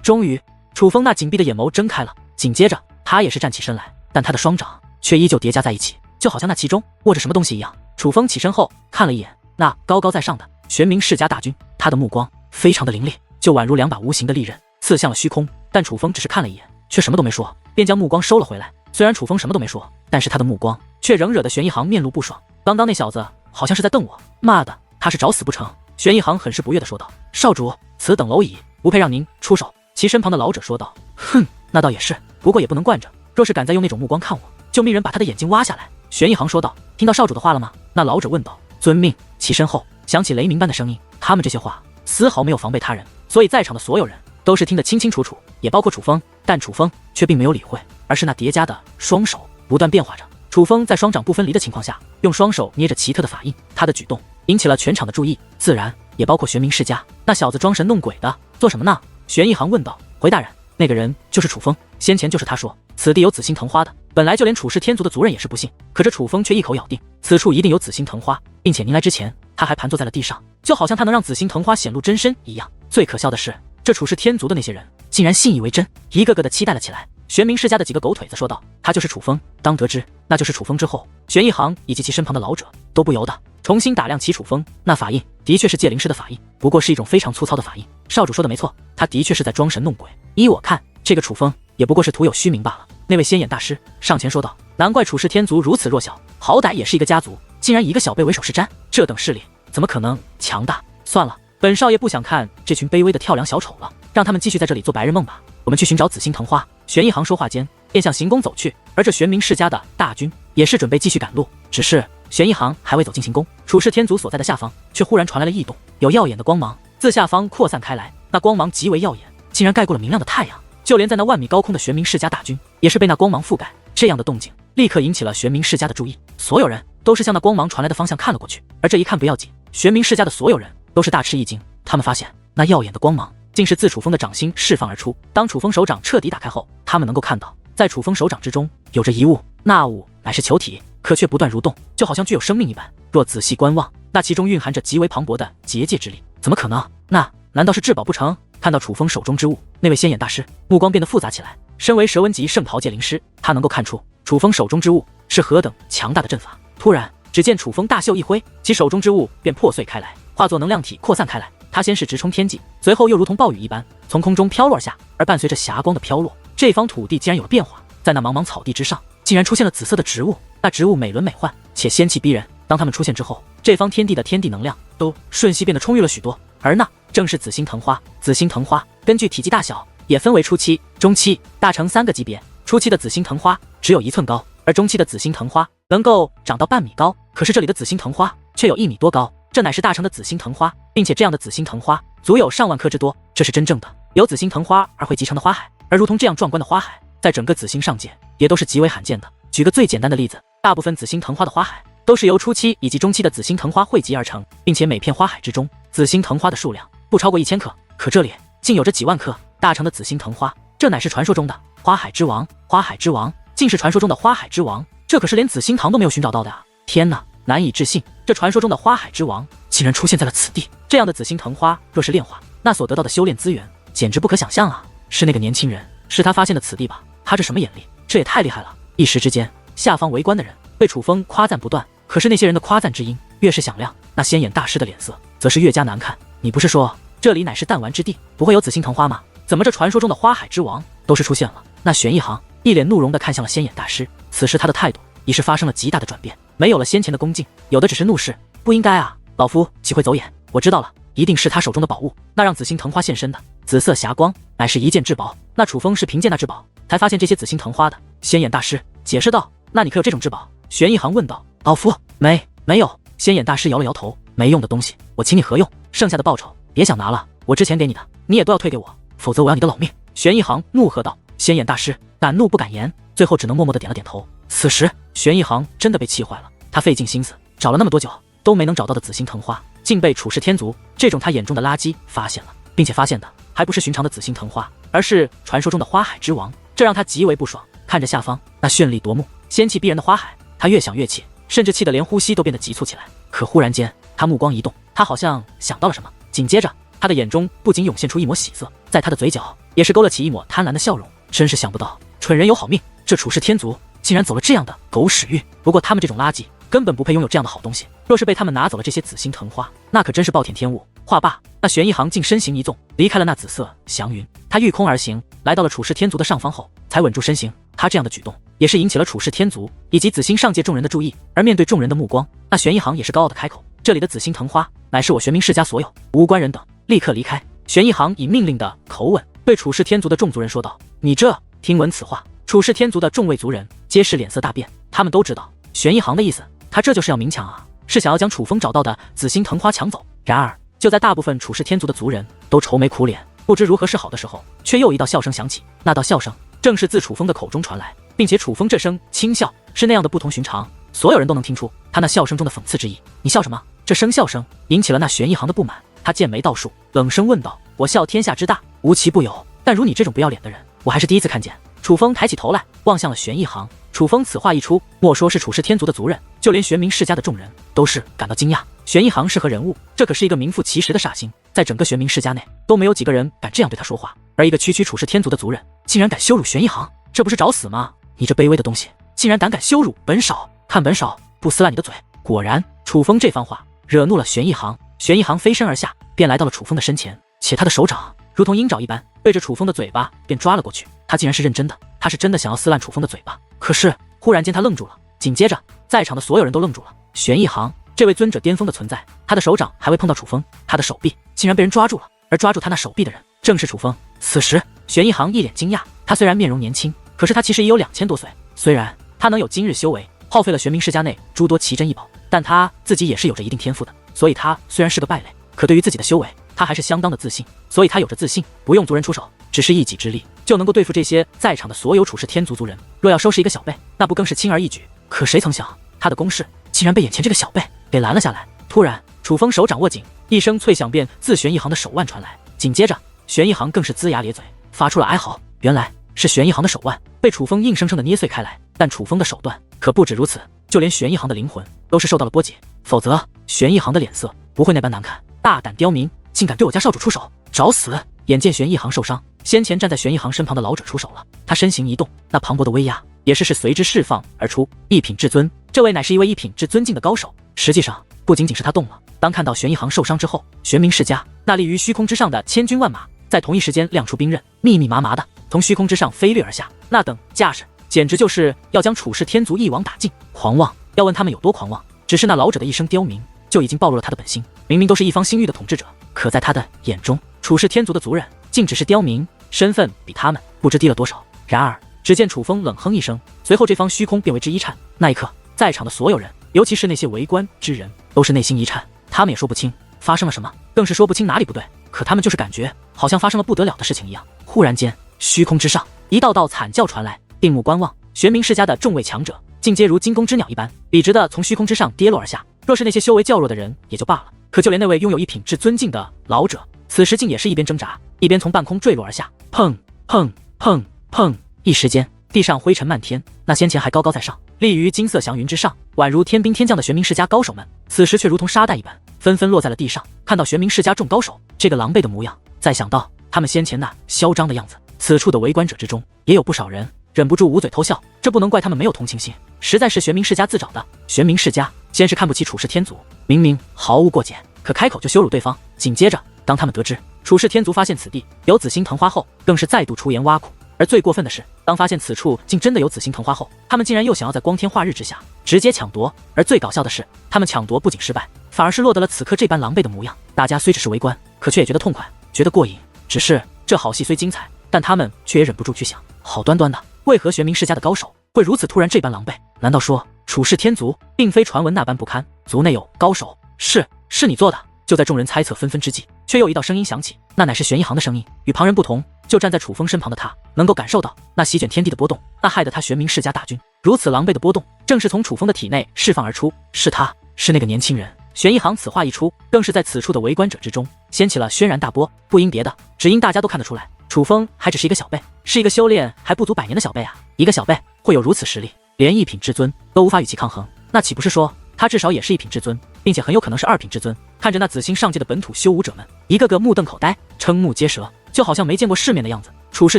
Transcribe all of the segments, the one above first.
终于，楚风那紧闭的眼眸睁开了，紧接着他也是站起身来，但他的双掌却依旧叠加在一起，就好像那其中握着什么东西一样。楚风起身后看了一眼那高高在上的玄冥世家大军，他的目光非常的凌厉，就宛如2把无形的利刃刺向了虚空。但楚风只是看了一眼，却什么都没说，便将目光收了回来。虽然楚风什么都没说，但是他的目光却仍惹得玄一行面露不爽。刚刚那小子好像是在瞪我，妈的，他是找死不成？玄一行很是不悦地说道：“少主，此等蝼蚁不配让您出手。”其身旁的老者说道：“哼，那倒也是，不过也不能惯着，若是敢再用那种目光看我，就命人把他的眼睛挖下来。”玄一行说道：“听到少主的话了吗？”那老者问道：“遵命。”其身后响起雷鸣般的声音，他们这些话丝毫没有防备他人，所以在场的所有人都是听得清清楚楚，也包括楚风。但楚风却并没有理会，而是那叠加的双手不断变化着。楚风在双掌不分离的情况下，用双手捏着奇特的法印，他的举动引起了全场的注意，自然也包括玄冥世家。那小子装神弄鬼的做什么呢？玄一行问道。回大人，那个人就是楚风，先前就是他说此地有紫星藤花的，本来就连楚氏天族的族人也是不信，可这楚风却一口咬定此处一定有紫星藤花，并且您来之前他还盘坐在了地上，就好像他能让紫星藤花显露真身一样。最可笑的是，这楚氏天族的那些人竟然信以为真，一个个的期待了起来。玄冥世家的几个狗腿子说道：“他就是楚风。”当得知那就是楚风之后，玄一行以及其身旁的老者都不由得重新打量起楚风。那法印的确是界灵师的法印，不过是一种非常粗糙的法印。少主说的没错，他的确是在装神弄鬼。依我看，这个楚风也不过是徒有虚名罢了。那位仙眼大师上前说道：“难怪楚氏天族如此弱小，好歹也是一个家族，竟然以一个小辈为首是瞻，这等势力怎么可能强大？算了，本少爷不想看这群卑微的跳梁小丑了，让他们继续在这里做白日梦吧。我们去寻找紫星藤花。”玄一行说话间便向行宫走去，而这玄冥世家的大军也是准备继续赶路。只是玄一行还未走进行宫，楚氏天族所在的下方却忽然传来了异动，有耀眼的光芒自下方扩散开来，那光芒极为耀眼，竟然盖过了明亮的太阳，就连在那万米高空的玄冥世家大军也是被那光芒覆盖。这样的动静立刻引起了玄冥世家的注意，所有人都是向那光芒传来的方向看了过去。而这一看不要紧，玄冥世家的所有人都是大吃一惊，他们发现那耀眼的光芒竟是自楚风的掌心释放而出。当楚风手掌彻底打开后，他们能够看到在楚风手掌之中有着一物，那物乃是球体，可却不断蠕动，就好像具有生命一般。若仔细观望，那其中蕴含着极为磅礴的结界之力。怎么可能？那难道是至宝不成？看到楚风手中之物，那位仙眼大师目光变得复杂起来。身为蛇纹级圣桃界灵师，他能够看出楚风手中之物是何等强大的阵法。突然只见楚风大袖一挥，其手中之物便破碎开来，化作能量体扩散开来。他先是直冲天际，随后又如同暴雨一般从空中飘落下，而伴随着霞光的飘落，这方土地竟然有了变化。在那茫茫草地之上，竟然出现了紫色的植物，那植物美轮美奂且仙气逼人。当它们出现之后，这方天地的天地能量都瞬息变得充裕了许多，而那正是紫星藤花。紫星藤花根据体积大小也分为初期、中期、大成3个级别。初期的紫星藤花只有1寸高，而中期的紫星藤花能够长到半米高，可是这里的紫星藤花却有1米多高，这乃是大成的紫星藤花，并且这样的紫星藤花足有上万颗之多，这是真正的由紫星藤花而汇集成的花海。而如同这样壮观的花海，在整个紫星上界也都是极为罕见的。举个最简单的例子，大部分紫星藤花的花海都是由初期以及中期的紫星藤花汇集而成，并且每片花海之中紫星藤花的数量不超过1000颗，可这里竟有着几万颗大成的紫星藤花，这乃是传说中的花海之王。花海之王竟是传说中的花海之王，这可是连紫星堂都没有寻找到的啊！天哪，难以置信，这传说中的花海之王竟然出现在了此地。这样的紫星藤花若是炼化，那所得到的修炼资源简直不可想象啊！是那个年轻人，是他发现的此地吧？他这什么眼力？这也太厉害了！一时之间，下方围观的人被楚风夸赞不断，可是那些人的夸赞之音越是响亮，那仙眼大师的脸色则是越加难看。你不是说这里乃是弹丸之地，不会有紫星藤花吗？怎么这传说中的花海之王都是出现了？那玄一行一脸怒容地看向了仙眼大师，此时他的态度已是发生了极大的转变，没有了先前的恭敬，有的只是怒视。不应该啊，老夫岂会走眼？我知道了，一定是他手中的宝物，那让紫星藤花现身的紫色霞光乃是一件至宝，那楚风是凭借那至宝才发现这些紫星藤花的。仙眼大师解释道：“那你可有这种至宝？”玄一行问道。老夫没有。仙眼大师摇了摇头，没用的东西我请你何用？剩下的报酬别想拿了，我之前给你的你也都要退给我，否则我要你的老命！玄一行怒喝道。仙眼大师敢怒不敢言，最后只能默默地点了点头。此时玄一行真的被气坏了，他费尽心思找了那么多久都没能找到的紫星藤花，竟被楚氏天族这种他眼中的垃圾发现了，并且发现的还不是寻常的紫星藤花，而是传说中的花海之王，这让他极为不爽。看着下方那绚丽夺目、仙气逼人的花海，他越想越气，甚至气得连呼吸都变得急促起来。可忽然间他目光一动，他好像想到了什么，紧接着他的眼中不仅涌现出一抹喜色，在他的嘴角也是勾勒起一抹贪婪的笑容。真是想不到，蠢人有好命，这处世天族竟然走了这样的狗屎运。不过他们这种垃圾根本不配拥有这样的好东西，若是被他们拿走了这些紫星藤花，那可真是暴殄天物。话罢，那玄一行竟身形一纵，离开了那紫色祥云。他御空而行，来到了处世天族的上方后，才稳住身形。他这样的举动也是引起了处世天族以及紫星上界众人的注意。而面对众人的目光，那玄一行也是高傲的开口：“这里的紫星藤花乃是我玄冥世家所有，无关人等，立刻离开。”玄一行以命令的口吻对处世天族的众族人说道：“你这……”听闻此话，处世天族的众位族人皆是脸色大变。他们都知道玄一行的意思，他这就是要明抢啊，是想要将楚风找到的紫星藤花抢走。然而就在大部分处世天族的族人都愁眉苦脸，不知如何是好的时候，却又一道笑声响起。那道笑声正是自楚风的口中传来，并且楚风这声轻笑是那样的不同寻常，所有人都能听出他那笑声中的讽刺之意。你笑什么？这声笑声引起了那玄一行的不满，他剑眉倒竖，冷声问道：“我笑天下之大，无奇不有，但如你这种不要脸的人，我还是第一次看见。”楚风抬起头来，望向了玄一行。楚风此话一出，莫说是处世天族的族人，就连玄冥世家的众人都是感到惊讶。玄一行是何人物？这可是一个名副其实的煞星，在整个玄冥世家内都没有几个人敢这样对他说话。而一个区区处世天族的族人，竟然敢羞辱玄一行，这不是找死吗？你这卑微的东西，竟然胆敢羞辱本少，看本少不撕烂你的嘴！果然，楚风这番话惹怒了玄一行。玄一行飞身而下，便来到了楚风的身前，且他的手掌如同鹰爪一般，对着楚风的嘴巴便抓了过去。他竟然是认真的，他是真的想要撕烂楚风的嘴巴。可是忽然间他愣住了，紧接着在场的所有人都愣住了。玄一行这位尊者巅峰的存在，他的手掌还未碰到楚风，他的手臂竟然被人抓住了，而抓住他那手臂的人正是楚风。此时玄一行一脸惊讶，他虽然面容年轻，可是他其实也有2000多岁。虽然他能有今日修为，耗费了玄冥世家内诸多奇珍异宝，但他自己也是有着一定天赋的，所以他虽然是个败类，可对于自己的修为他还是相当的自信。所以他有着自信，不用族人出手，只是一己之力就能够对付这些在场的所有处世天族族人。若要收拾一个小辈，那不更是轻而易举？可谁曾想，他的攻势竟然被眼前这个小辈给拦了下来。突然，楚风手掌握紧，一声脆响便自玄一行的手腕传来，紧接着玄一行更是龇牙咧嘴，发出了哀嚎。原来是玄一行的手腕被楚风硬生生的捏碎开来，但楚风的手段可不止如此，就连玄一行的灵魂都是受到了波及，否则玄一行的脸色不会那般难看。大胆刁民，竟敢对我家少主出手，找死！眼见玄一行受伤，先前站在玄一行身旁的老者出手了，他身形一动，那磅礴的威压也是随之释放而出。一品至尊，这位乃是一位一品至尊境的高手。实际上不仅仅是他动了，当看到玄一行受伤之后，玄冥世家那立于虚空之上的千军万马在同一时间亮出兵刃，密密麻麻的从虚空之上飞掠而下，那等架势简直就是要将处世天族一网打尽。狂妄，要问他们有多狂妄，只是那老者的一声刁民就已经暴露了他的本性。明明都是一方星域的统治者，可在他的眼中，处世天族的族人竟只是刁民，身份比他们不知低了多少。然而只见楚风冷哼一声，随后这方虚空便为之一颤。那一刻，在场的所有人，尤其是那些围观之人，都是内心一颤。他们也说不清发生了什么，更是说不清哪里不对，可他们就是感觉好像发生了不得了的事情一样。忽然间，虚空之上一道道惨叫传来，定目观望，玄冥世家的众位强者竟皆如惊弓之鸟一般笔直的从虚空之上跌落而下。若是那些修为较弱的人也就罢了，可就连那位拥有一品至尊境的老者，此时竟也是一边挣扎一边从半空坠落而下。砰砰砰砰，一时间地上灰尘漫天，那先前还高高在上立于金色祥云之上，宛如天兵天将的玄冥世家高手们，此时却如同沙袋一般纷纷落在了地上。看到玄冥世家众高手这个狼狈的模样，再想到他们先前那嚣张的样子，此处的围观者之中也有不少人忍不住捂嘴偷笑。这不能怪他们没有同情心，实在是玄冥世家自找的。玄冥世家先是看不起处世天族，明明毫无过节，可开口就羞辱对方。紧接着当他们得知处世天族发现此地有紫星藤花后，更是再度出言挖苦。而最过分的是，当发现此处竟真的有紫星藤花后，他们竟然又想要在光天化日之下直接抢夺。而最搞笑的是，他们抢夺不仅失败，反而是落得了此刻这般狼狈的模样。大家虽只是围观，可却也觉得痛快，觉得过瘾。只是这好戏虽精彩，但他们却也忍不住去想，好端端的，为何玄冥世家的高手会如此突然这般狼狈？难道说处世天族并非传闻那般不堪，族内有高手？是你做的？就在众人猜测纷纷之际，却又一道声音响起，那乃是玄一行的声音。与旁人不同，就站在楚风身旁的他能够感受到那席卷天地的波动，那害得他玄冥世家大军如此狼狈的波动，正是从楚风的体内释放而出。是他，是那个年轻人。玄一行此话一出，更是在此处的围观者之中掀起了轩然大波。不因别的，只因大家都看得出来，楚风还只是一个小辈，是一个修炼还不足100年的小辈啊！一个小辈会有如此实力，连一品至尊都无法与其抗衡，那岂不是说他他至少也是1品至尊，并且很有可能是2品至尊。看着那紫星上界的本土修武者们，一个个目瞪口呆，瞠目结舌，就好像没见过世面的样子。处世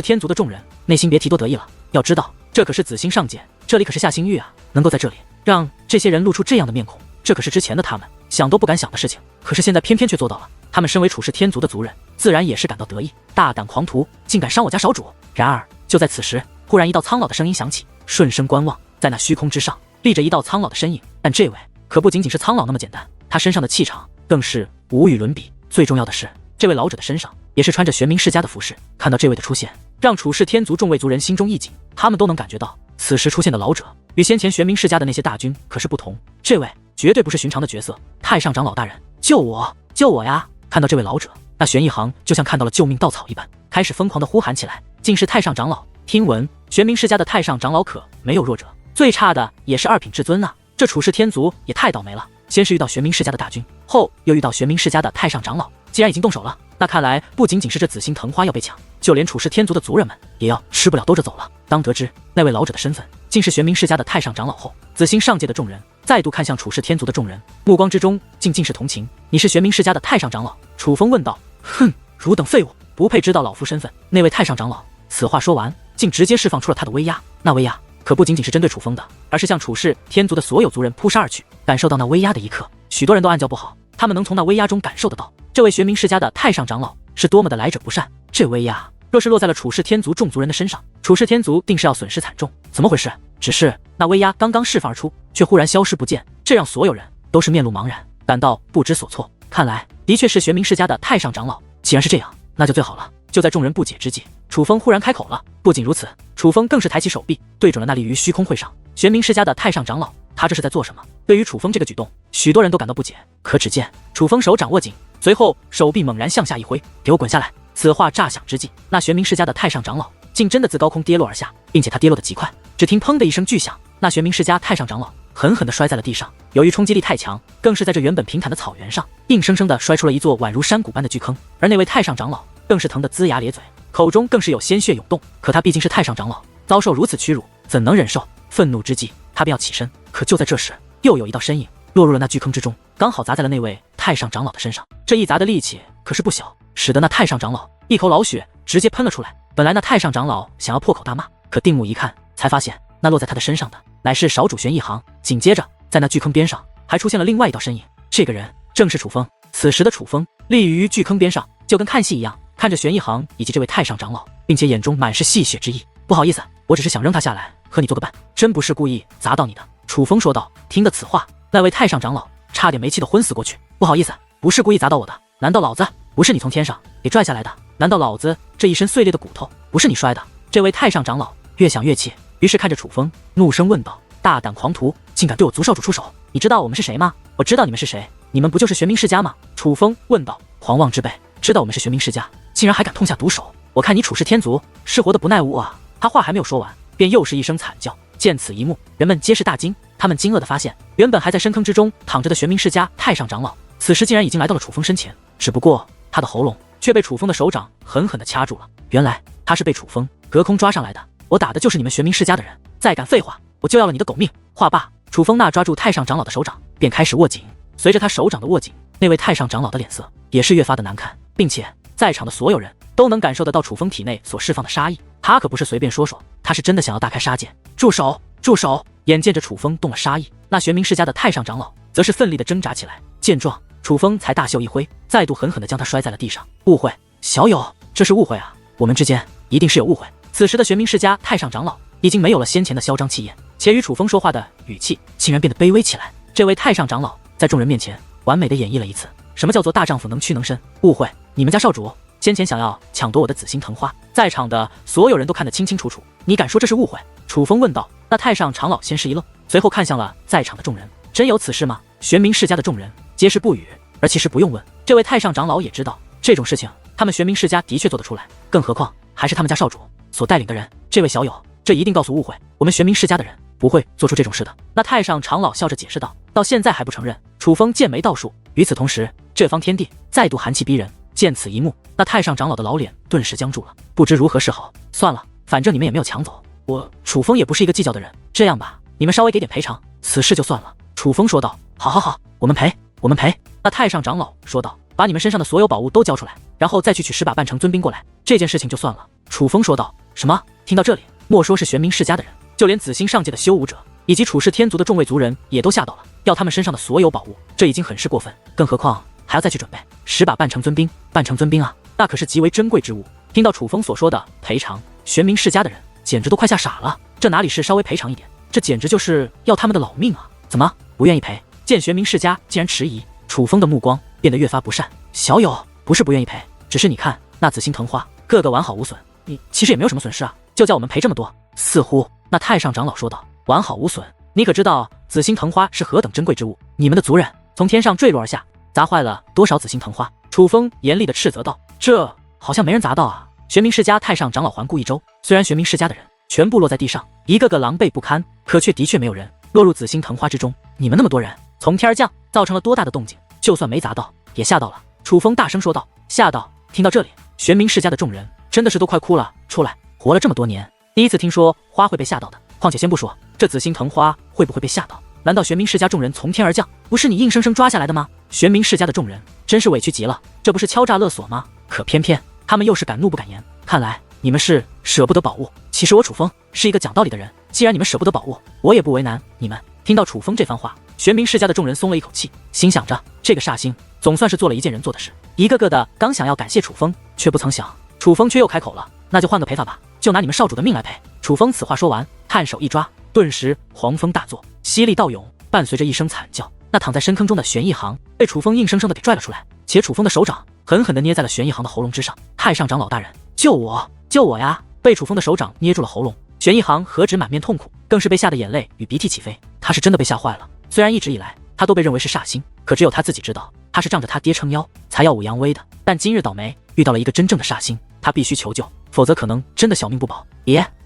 天族的众人内心别提多得意了。要知道，这可是紫星上界，这里可是下星域啊！能够在这里让这些人露出这样的面孔，这可是之前的他们想都不敢想的事情。可是现在偏偏却做到了。他们身为处世天族的族人，自然也是感到得意。大胆狂徒，竟敢伤我家少主！然而就在此时，忽然一道苍老的声音响起。顺身观望，在那虚空之上立着一道苍老的身影。但这位可不仅仅是苍老那么简单，他身上的气场更是无与伦比。最重要的是，这位老者的身上也是穿着玄冥世家的服饰。看到这位的出现，让处世天族众位族人心中一紧，他们都能感觉到，此时出现的老者与先前玄冥世家的那些大军可是不同。这位绝对不是寻常的角色。太上长老大人，救我，救我呀！看到这位老者，那玄一行就像看到了救命稻草一般，开始疯狂地呼喊起来。竟是太上长老，听闻玄冥世家的太上长老可没有弱者，最差的也是2品至尊啊！这处世天族也太倒霉了，先是遇到玄冥世家的大军，后又遇到玄冥世家的太上长老。既然已经动手了，那看来不仅仅是这紫星藤花要被抢，就连处世天族的族人们也要吃不了兜着走了。当得知那位老者的身份竟是玄冥世家的太上长老后，紫星上界的众人再度看向处世天族的众人，目光之中尽是同情。你是玄冥世家的太上长老？楚风问道。哼，汝等废物，不配知道老夫身份。那位太上长老此话说完，竟直接释放出了他的威压。那威压可不仅仅是针对楚风的，而是向处世天族的所有族人扑杀而去。感受到那威压的一刻，许多人都暗叫不好。他们能从那威压中感受得到，这位玄冥世家的太上长老是多么的来者不善。这威压若是落在了处世天族众族人的身上，处世天族定是要损失惨重。怎么回事？只是那威压刚刚释放而出，却忽然消失不见，这让所有人都是面露茫然，感到不知所措。看来的确是玄冥世家的太上长老。既然是这样，那就最好了。就在众人不解之际，楚风忽然开口了。不仅如此，楚风更是抬起手臂，对准了那立于虚空会上玄冥世家的太上长老。他这是在做什么？对于楚风这个举动，许多人都感到不解。可只见楚风手掌握紧，随后手臂猛然向下一挥，给我滚下来！此话乍响之际，那玄冥世家的太上长老竟真的自高空跌落而下，并且他跌落的极快。只听砰的一声巨响，那玄冥世家太上长老狠狠地摔在了地上。由于冲击力太强，更是在这原本平坦的草原上，硬生生地摔出了一座宛如山谷般的巨坑。而那位太上长老更是疼得龇牙咧嘴，口中更是有鲜血涌动。可他毕竟是太上长老，遭受如此屈辱，怎能忍受？愤怒之际，他便要起身。可就在这时，又有一道身影落入了那巨坑之中，刚好砸在了那位太上长老的身上。这一砸的力气可是不小，使得那太上长老一口老血直接喷了出来。本来那太上长老想要破口大骂，可定目一看，才发现那落在他的身上的乃是少主玄一行。紧接着，在那巨坑边上还出现了另外一道身影，这个人正是楚风。此时的楚风立于巨坑边上，就跟看戏一样，看着玄一行以及这位太上长老，并且眼中满是戏谑之意。不好意思，我只是想扔他下来和你做个伴，真不是故意砸到你的。楚风说道。听得此话，那位太上长老差点没气得昏死过去。不好意思，不是故意砸到我的。难道老子不是你从天上给拽下来的？难道老子这一身碎裂的骨头不是你摔的？这位太上长老越想越气，于是看着楚风怒声问道。大胆狂徒，竟敢对我族少主出手！你知道我们是谁吗？我知道你们是谁，你们不就是玄冥世家吗？楚风问道。狂妄之辈，知道我们是玄冥世家，竟然还敢痛下毒手！我看你处世天族是活得不耐污啊！他话还没有说完，便又是一声惨叫。见此一幕，人们皆是大惊。他们惊愕地发现，原本还在深坑之中躺着的玄冥世家太上长老，此时竟然已经来到了楚风身前，只不过他的喉咙却被楚风的手掌狠狠地掐住了。原来他是被楚风隔空抓上来的。我打的就是你们玄冥世家的人，再敢废话，我就要了你的狗命！话罢，楚风那抓住太上长老的手掌便开始握紧。随着他手掌的握紧，那位太上长老的脸色也是越发的难看，并且在场的所有人都能感受得到楚风体内所释放的杀意。他可不是随便说说，他是真的想要大开杀戒。住手！住手！眼见着楚风动了杀意，那玄冥世家的太上长老则是奋力的挣扎起来。见状，楚风才大袖一挥，再度狠狠地将他摔在了地上。误会，小友，这是误会啊！我们之间一定是有误会。此时的玄冥世家太上长老已经没有了先前的嚣张气焰，且与楚风说话的语气竟然变得卑微起来。这位太上长老在众人面前完美的演绎了一次什么叫做大丈夫能屈能伸。误会！你们家少主先前想要抢夺我的紫星藤花，在场的所有人都看得清清楚楚，你敢说这是误会？楚风问道。那太上长老先是一愣，随后看向了在场的众人，真有此事吗？玄冥世家的众人皆是不语。而其实不用问，这位太上长老也知道这种事情他们玄冥世家的确做得出来，更何况还是他们家少主所带领的人。这位小友，这一定告诉误会，我们玄冥世家的人不会做出这种事的。那太上长老笑着解释道。到现在还不承认？楚风剑眉倒数。与此同时，这方天地再度寒气逼人。见此一幕，那太上长老的老脸顿时僵住了，不知如何是好。算了，反正你们也没有抢走，我楚风也不是一个计较的人。这样吧，你们稍微给点赔偿，此事就算了。楚风说道。好好好，我们赔，我们赔。那太上长老说道，把你们身上的所有宝物都交出来，然后再去取10把半成尊兵过来，这件事情就算了。楚风说道。什么？听到这里，莫说是玄冥世家的人，就连紫星上界的修武者以及处世天族的众位族人也都吓到了，要他们身上的所有宝物，这已经很是过分，更何况还要再去准备10把半成尊兵。半成尊兵啊，那可是极为珍贵之物。听到楚风所说的赔偿，玄冥世家的人简直都快吓傻了，这哪里是稍微赔偿一点，这简直就是要他们的老命啊！怎么不愿意赔？见玄冥世家竟然迟疑，楚风的目光变得越发不善。小友，不是不愿意赔，只是你看那紫星藤花个个完好无损，你其实也没有什么损失啊，就叫我们赔这么多。似乎那太上长老说道，完好无损，你可知道紫星藤花是何等珍贵之物？你们的族人从天上坠落而下，砸坏了多少紫星藤花？楚风严厉地斥责道。这好像没人砸到啊！玄冥世家太上长老环顾一周，虽然玄冥世家的人全部落在地上，一个个狼狈不堪，可却的确没有人落入紫星藤花之中。你们那么多人从天而降，造成了多大的动静？就算没砸到，也吓到了。楚风大声说道。吓到？听到这里，玄冥世家的众人真的是都快哭了出来。活了这么多年，第一次听说花会被吓到的。况且先不说这紫星藤花会不会被吓到，难道玄冥世家众人从天而降，不是你硬生生抓下来的吗？玄冥世家的众人真是委屈极了，这不是敲诈勒索吗？可偏偏他们又是敢怒不敢言，看来你们是舍不得宝物。其实我楚风是一个讲道理的人，既然你们舍不得宝物，我也不为难你们。听到楚风这番话，玄冥世家的众人松了一口气，心想着这个煞星总算是做了一件人做的事，一个个的刚想要感谢楚风，却不曾想楚风却又开口了，那就换个赔法吧，就拿你们少主的命来赔。楚风此话说完，探手一抓，顿时狂风大作，犀利倒涌，伴随着一声惨叫，那躺在深坑中的玄一行被楚风硬生生的给拽了出来，且楚风的手掌狠狠地捏在了玄一行的喉咙之上。太上长老大人，救我，救我呀！被楚风的手掌捏住了喉咙，玄一行何止满面痛苦，更是被吓得眼泪与鼻涕起飞。他是真的被吓坏了，虽然一直以来他都被认为是煞星，可只有他自己知道，他是仗着他爹撑腰才耀武扬威的。但今日倒霉遇到了一个真正的煞星，他必须求救，否则可能真的小命不保。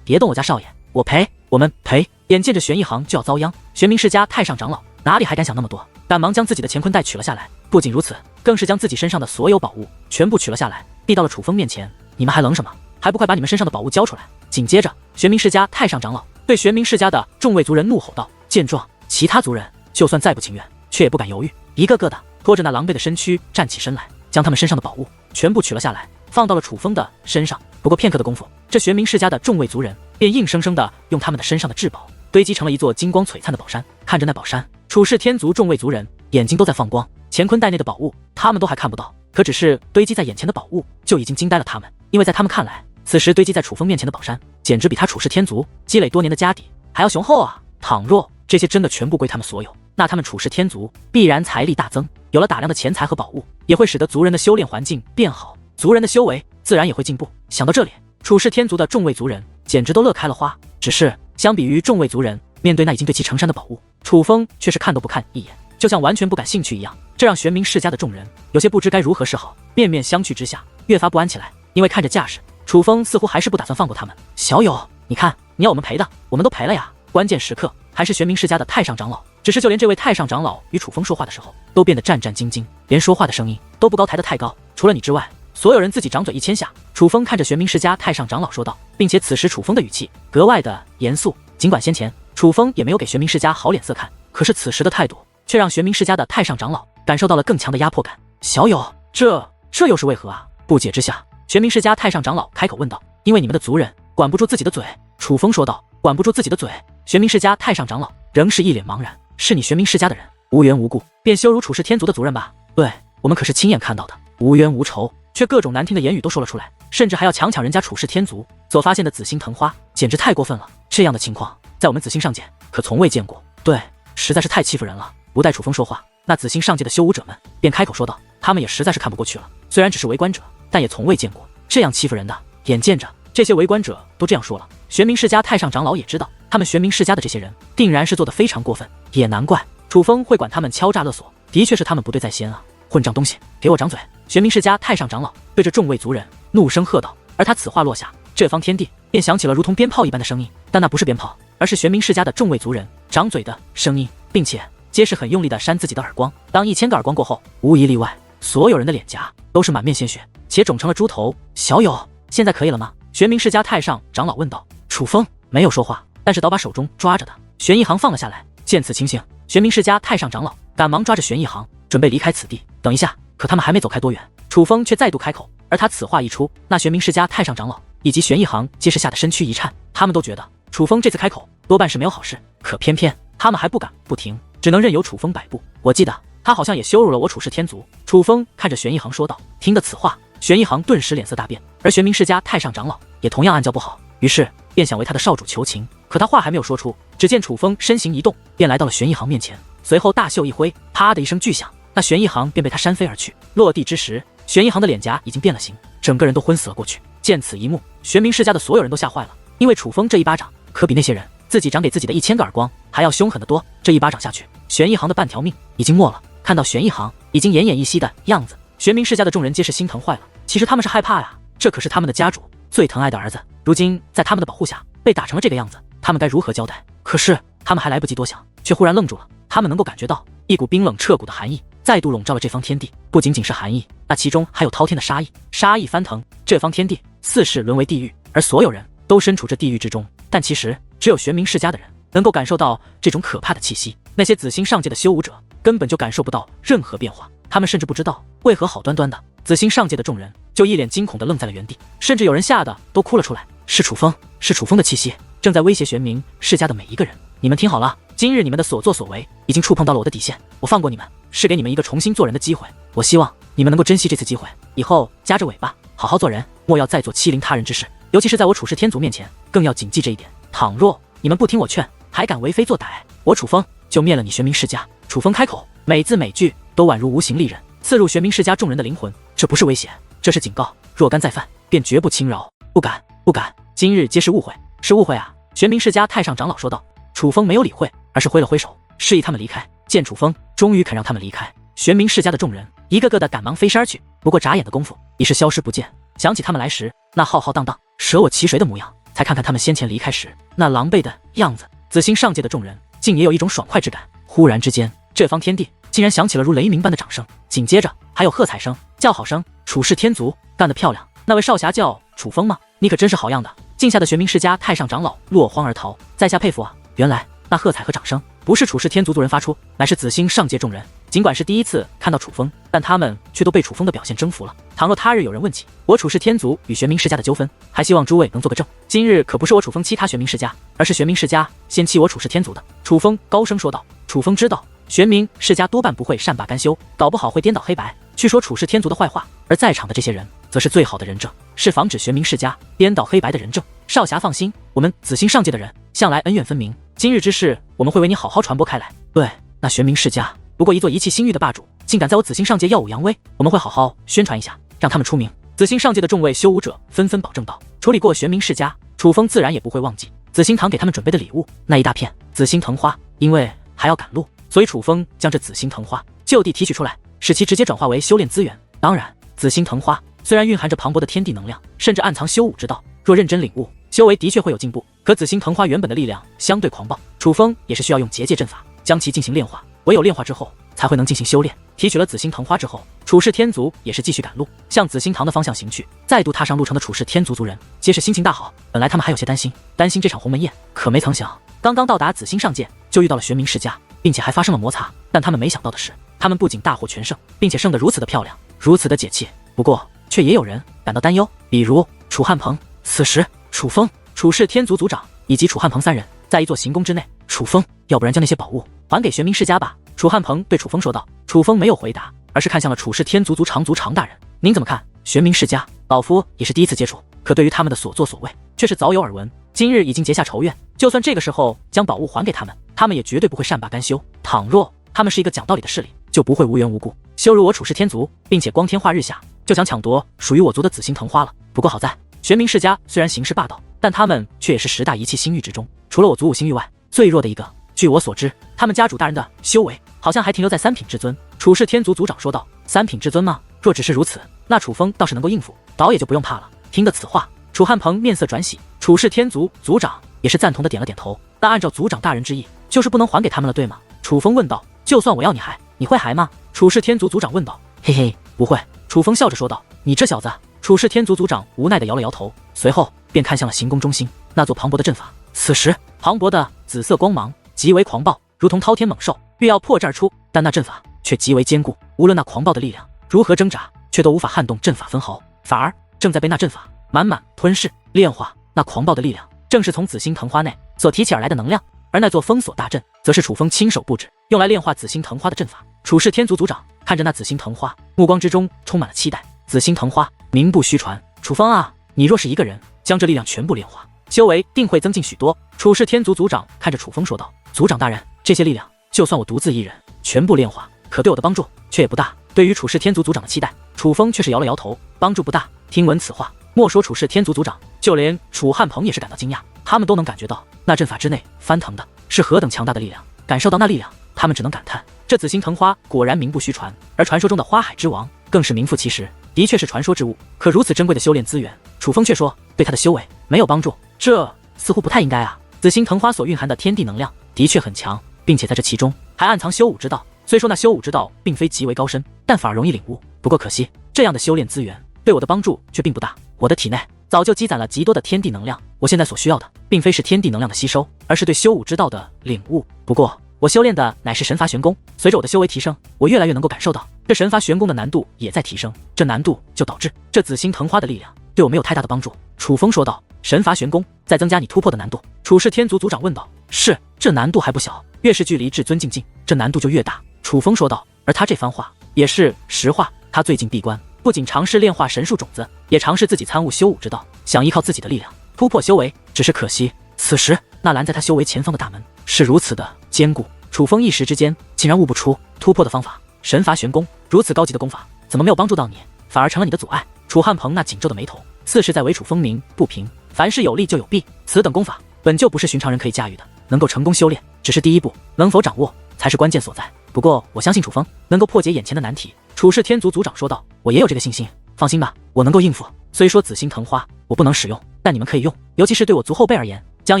别动我家少爷，我赔，我们赔！眼见着玄一行就要遭殃，玄冥世家太上长老哪里还敢想那么多，赶忙将自己的乾坤袋取了下来。不仅如此，更是将自己身上的所有宝物全部取了下来，递到了楚风面前。你们还愣什么？还不快把你们身上的宝物交出来！紧接着，玄冥世家太上长老对玄冥世家的众位族人怒吼道。见状，其他族人就算再不情愿，却也不敢犹豫，一个个的拖着那狼狈的身躯站起身来，将他们身上的宝物全部取了下来，放到了楚风的身上。不过片刻的功夫，这玄冥世家的众位族人便硬生生的用他们的身上的至宝堆积成了一座金光璀璨的宝山。看着那宝山，处世天族众位族人眼睛都在放光，乾坤袋内的宝物他们都还看不到，可只是堆积在眼前的宝物就已经惊呆了他们。因为在他们看来，此时堆积在楚风面前的宝山简直比他处世天族积累多年的家底还要雄厚啊！倘若这些真的全部归他们所有，那他们处世天族必然财力大增，有了大量的钱财和宝物，也会使得族人的修炼环境变好，族人的修为自然也会进步。想到这里，处世天族的众位族人简直都乐开了花。只是相比于众位族人面对那已经堆积成山的宝物，楚风却是看都不看一眼，就像完全不感兴趣一样，这让玄冥世家的众人有些不知该如何是好，面面相觑之下越发不安起来。因为看着架势，楚风似乎还是不打算放过他们。小友，你看你要我们赔的我们都赔了呀！关键时刻还是玄冥世家的太上长老，只是就连这位太上长老与楚风说话的时候都变得战战兢兢，连说话的声音都不高抬得太高，除了你之外，所有人自己掌嘴一谦下。楚风看着玄冥世家太上长老说道，并且此时楚风的语气格外的严肃。尽管先前楚风也没有给玄冥世家好脸色看，可是此时的态度却让玄冥世家的太上长老感受到了更强的压迫感。小友，这又是为何啊？不解之下，玄冥世家太上长老开口问道。因为你们的族人管不住自己的嘴。楚风说道。管不住自己的嘴？玄冥世家太上长老仍是一脸茫然。是你玄冥世家的人无缘无故便羞辱处世天族的族人吧？对，我们可是亲眼看到的，无冤无仇，却各种难听的言语都说了出来，甚至还要强抢人家处世天族所发现的紫星藤花，简直太过分了。这样的情况在我们紫星上界可从未见过。对，实在是太欺负人了。不待楚风说话，那紫星上界的修武者们便开口说道，他们也实在是看不过去了，虽然只是围观者，但也从未见过这样欺负人的。眼见着这些围观者都这样说了，玄冥世家太上长老也知道他们玄冥世家的这些人定然是做得非常过分，也难怪楚风会管他们敲诈勒索，的确是他们不对在先啊！混账东西，给我掌嘴！玄冥世家太上长老对着众位族人怒声喝道。而他此话落下，这方天地便响起了如同鞭炮一般的声音，但那不是鞭炮，而是玄冥世家的众位族人掌嘴的声音，并且皆是很用力的扇自己的耳光。当1000个耳光过后，无一例外，所有人的脸颊都是满面鲜血，且肿成了猪头。小友，现在可以了吗？玄冥世家太上长老问道。楚风没有说话，但是倒把手中抓着的玄一行放了下来，接见此情形，玄冥世家太上长老赶忙抓着玄一行，准备离开此地。等一下，可他们还没走开多远，楚风却再度开口。而他此话一出，那玄冥世家太上长老以及玄一行皆是吓得身躯一颤，他们都觉得楚风这次开口多半是没有好事，可偏偏他们还不敢不停，只能任由楚风摆布。我记得他好像也羞辱了我楚氏天族。楚风看着玄一行说道。听得此话，玄一行顿时脸色大变，而玄冥世家太上长老也同样暗叫不好，于是便想为他的少主求情。可他话还没有说出，只见楚风身形一动，便来到了玄一行面前，随后大袖一挥，啪的一声巨响，那玄一行便被他扇飞而去。落地之时，玄一行的脸颊已经变了形，整个人都昏死了过去。见此一幕，玄冥世家的所有人都吓坏了，因为楚风这一巴掌可比那些人自己长给自己的1000个耳光还要凶狠得多。这一巴掌下去，玄一行的半条命已经没了。看到玄一行已经奄奄一息的样子，玄冥世家的众人皆是心疼坏了。其实他们是害怕呀，这可是他们的家主最疼爱的儿子，如今在他们的保护下被打成了这个样子，他们该如何交代？可是他们还来不及多想，却忽然愣住了。他们能够感觉到一股冰冷彻骨的寒意再度笼罩了这方天地，不仅仅是寒意，那其中还有滔天的杀意。杀意翻腾，这方天地似是沦为地狱，而所有人都身处这地狱之中。但其实只有玄冥世家的人能够感受到这种可怕的气息，那些紫星上界的修武者根本就感受不到任何变化，他们甚至不知道为何好端端的紫星上界的众人就一脸惊恐地愣在了原地，甚至有人吓得都哭了出来。是楚风，是楚风的气息正在威胁玄冥世家的每一个人。你们听好了，今日你们的所作所为已经触碰到了我的底线，我放过你们是给你们一个重新做人的机会，我希望你们能够珍惜这次机会，以后夹着尾巴好好做人，莫要再做欺凌他人之事，尤其是在我楚氏天族面前更要谨记这一点。倘若你们不听我劝，还敢为非作歹，我楚风就灭了你玄冥世家。楚风开口，每字每句都宛如无形利刃，刺入玄冥世家众人的灵魂。这不是威胁，这是警告，若干再犯便绝不轻饶。不敢不敢，今日皆是误会，是误会啊！玄冥世家太上长老说道。楚风没有理会，而是挥了挥手，示意他们离开。见楚风终于肯让他们离开，玄冥世家的众人一个个的赶忙飞身而去，不过眨眼的功夫已是消失不见。想起他们来时那浩浩荡荡舍我其谁的模样，才看看他们先前离开时那狼狈的样子，紫星上界的众人竟也有一种爽快之感。忽然之间，这方天地竟然响起了如雷鸣般的掌声，紧接着还有喝彩声、叫好声。楚氏天族干得漂亮，那位少侠叫楚风吗？你可真是好样的！境下的玄冥世家太上长老落荒而逃，在下佩服啊！原来那喝彩和掌声不是楚氏天族族人发出，乃是紫星上界众人。尽管是第一次看到楚风，但他们却都被楚风的表现征服了。倘若他日有人问起我楚氏天族与玄冥世家的纠纷，还希望诸位能做个证。今日可不是我楚风欺他玄冥世家，而是玄冥世家先欺我楚氏天族的。楚风高声说道。楚风知道玄冥世家多半不会善罢甘休，搞不好会颠倒黑白，去说楚氏天族的坏话，而在场的这些人则是最好的人证，是防止玄冥世家颠倒黑白的人证。少侠放心，我们紫星上界的人向来恩怨分明，今日之事我们会为你好好传播开来。对，那玄冥世家不过一座遗弃星域的霸主，竟敢在我紫星上界耀武扬威，我们会好好宣传一下，让他们出名。紫星上界的众位修武者纷纷保证道。处理过玄冥世家，楚风自然也不会忘记紫星堂给他们准备的礼物，那一大片紫星藤花，因为还要赶路，所以楚风将这紫星藤花就地提取出来，使其直接转化为修炼资源。当然，紫星藤花虽然蕴含着磅礴的天地能量，甚至暗藏修武之道，若认真领悟，修为的确会有进步。可紫星藤花原本的力量相对狂暴，楚风也是需要用结界阵法将其进行炼化，唯有炼化之后才会能进行修炼。提取了紫星藤花之后，楚氏天族也是继续赶路，向紫星堂的方向行去。再度踏上路程的楚氏天族族人皆是心情大好，本来他们还有些担心这场鸿门宴，可没曾想刚刚到达紫星上界就遇到了玄冥世家，并且还发生了摩擦。但他们没想到的是，他们不仅大获全胜，并且胜得如此的漂亮，如此的解气。不过却也有人感到担忧，比如楚汉鹏。此时楚风、楚氏天族族长以及楚汉鹏三人在一座行宫之内。楚风，要不然将那些宝物还给玄冥世家吧。楚汉鹏对楚风说道。楚风没有回答，而是看向了楚氏天族族长大人，您怎么看玄冥世家？老夫也是第一次接触，可对于他们的所作所为却是早有耳闻，今日已经结下仇怨，就算这个时候将宝物还给他们，他们也绝对不会善罢甘休。倘若他们是一个讲道理的势力，就不会无缘无故羞辱我楚氏天族，并且光天化日下就想抢夺属于我族的紫星藤花了。不过好在玄冥世家虽然行事霸道，但他们却也是10大遗弃星域之中除了我族5星域外最弱的一个。据我所知，他们家主大人的修为好像还停留在3品至尊。楚氏天族族长说道。3品至尊吗？若只是如此，那楚风倒是能够应付，倒也就不用怕了。听得此话，楚汉鹏面色转喜，楚氏天族族长也是赞同的点了点头。那按照族长大人之意，就是不能还给他们了，对吗？楚风问道。就算我要你还，你会还吗？楚氏天族族长问道。嘿嘿，不会。楚风笑着说道。你这小子！楚氏天族族长无奈的摇了摇头，随后便看向了行宫中心那座磅礴的阵法。此时磅礴的紫色光芒极为狂暴，如同滔天猛兽，欲要破阵而出，但那阵法却极为坚固，无论那狂暴的力量如何挣扎，却都无法撼动阵法分毫，反而正在被那阵法满满吞噬炼化。那狂暴的力量正是从紫星藤花内所提起而来的能量，而那座封锁大阵则是楚风亲手布置，用来炼化紫星藤花的阵法。楚氏天族族长看着那紫星藤花，目光之中充满了期待。紫星藤花名不虚传，楚风啊，你若是一个人将这力量全部炼化，修为定会增进许多。楚氏天族族长看着楚风说道：族长大人，这些力量就算我独自一人全部炼化，可对我的帮助却也不大。对于楚氏天族族长的期待，楚风却是摇了摇头，帮助不大。听闻此话，莫说楚氏天族族长，就连楚汉鹏也是感到惊讶，他们都能感觉到那阵法之内翻腾的是何等强大的力量，感受到那力量，他们只能感叹，这紫星藤花果然名不虚传，而传说中的花海之王更是名副其实，的确是传说之物。可如此珍贵的修炼资源，楚风却说对他的修为没有帮助，这似乎不太应该啊。紫星藤花所蕴含的天地能量的确很强，并且在这其中还暗藏修武之道。虽说那修武之道并非极为高深，但反而容易领悟。不过可惜，这样的修炼资源对我的帮助却并不大。我的体内早就积攒了极多的天地能量，我现在所需要的并非是天地能量的吸收，而是对修武之道的领悟。不过我修炼的乃是神罚玄功，随着我的修为提升，我越来越能够感受到这神罚玄功的难度也在提升，这难度就导致这紫星藤花的力量对我没有太大的帮助。楚风说道：神罚玄功在增加你突破的难度。楚氏天族族长问道：是，这难度还不小，越是距离至尊境境，这难度就越大。楚风说道。而他这番话也是实话，他最近闭关，不仅尝试炼化神术种子，也尝试自己参悟修武之道，想依靠自己的力量突破修为。只是可惜，此时那拦在他修为前方的大门是如此的坚固，楚风一时之间竟然悟不出突破的方法。神罚玄功如此高级的功法，怎么没有帮助到你，反而成了你的阻碍？楚汉鹏那紧皱的眉头似是在为楚风鸣不平。凡事有利就有弊，此等功法本就不是寻常人可以驾驭的，能够成功修炼只是第一步，能否掌握才是关键所在。不过我相信楚风能够破解眼前的难题。楚氏天族族长说道：我也有这个信心，放心吧，我能够应付。虽说紫星藤花我不能使用，但你们可以用，尤其是对我族后辈而言，将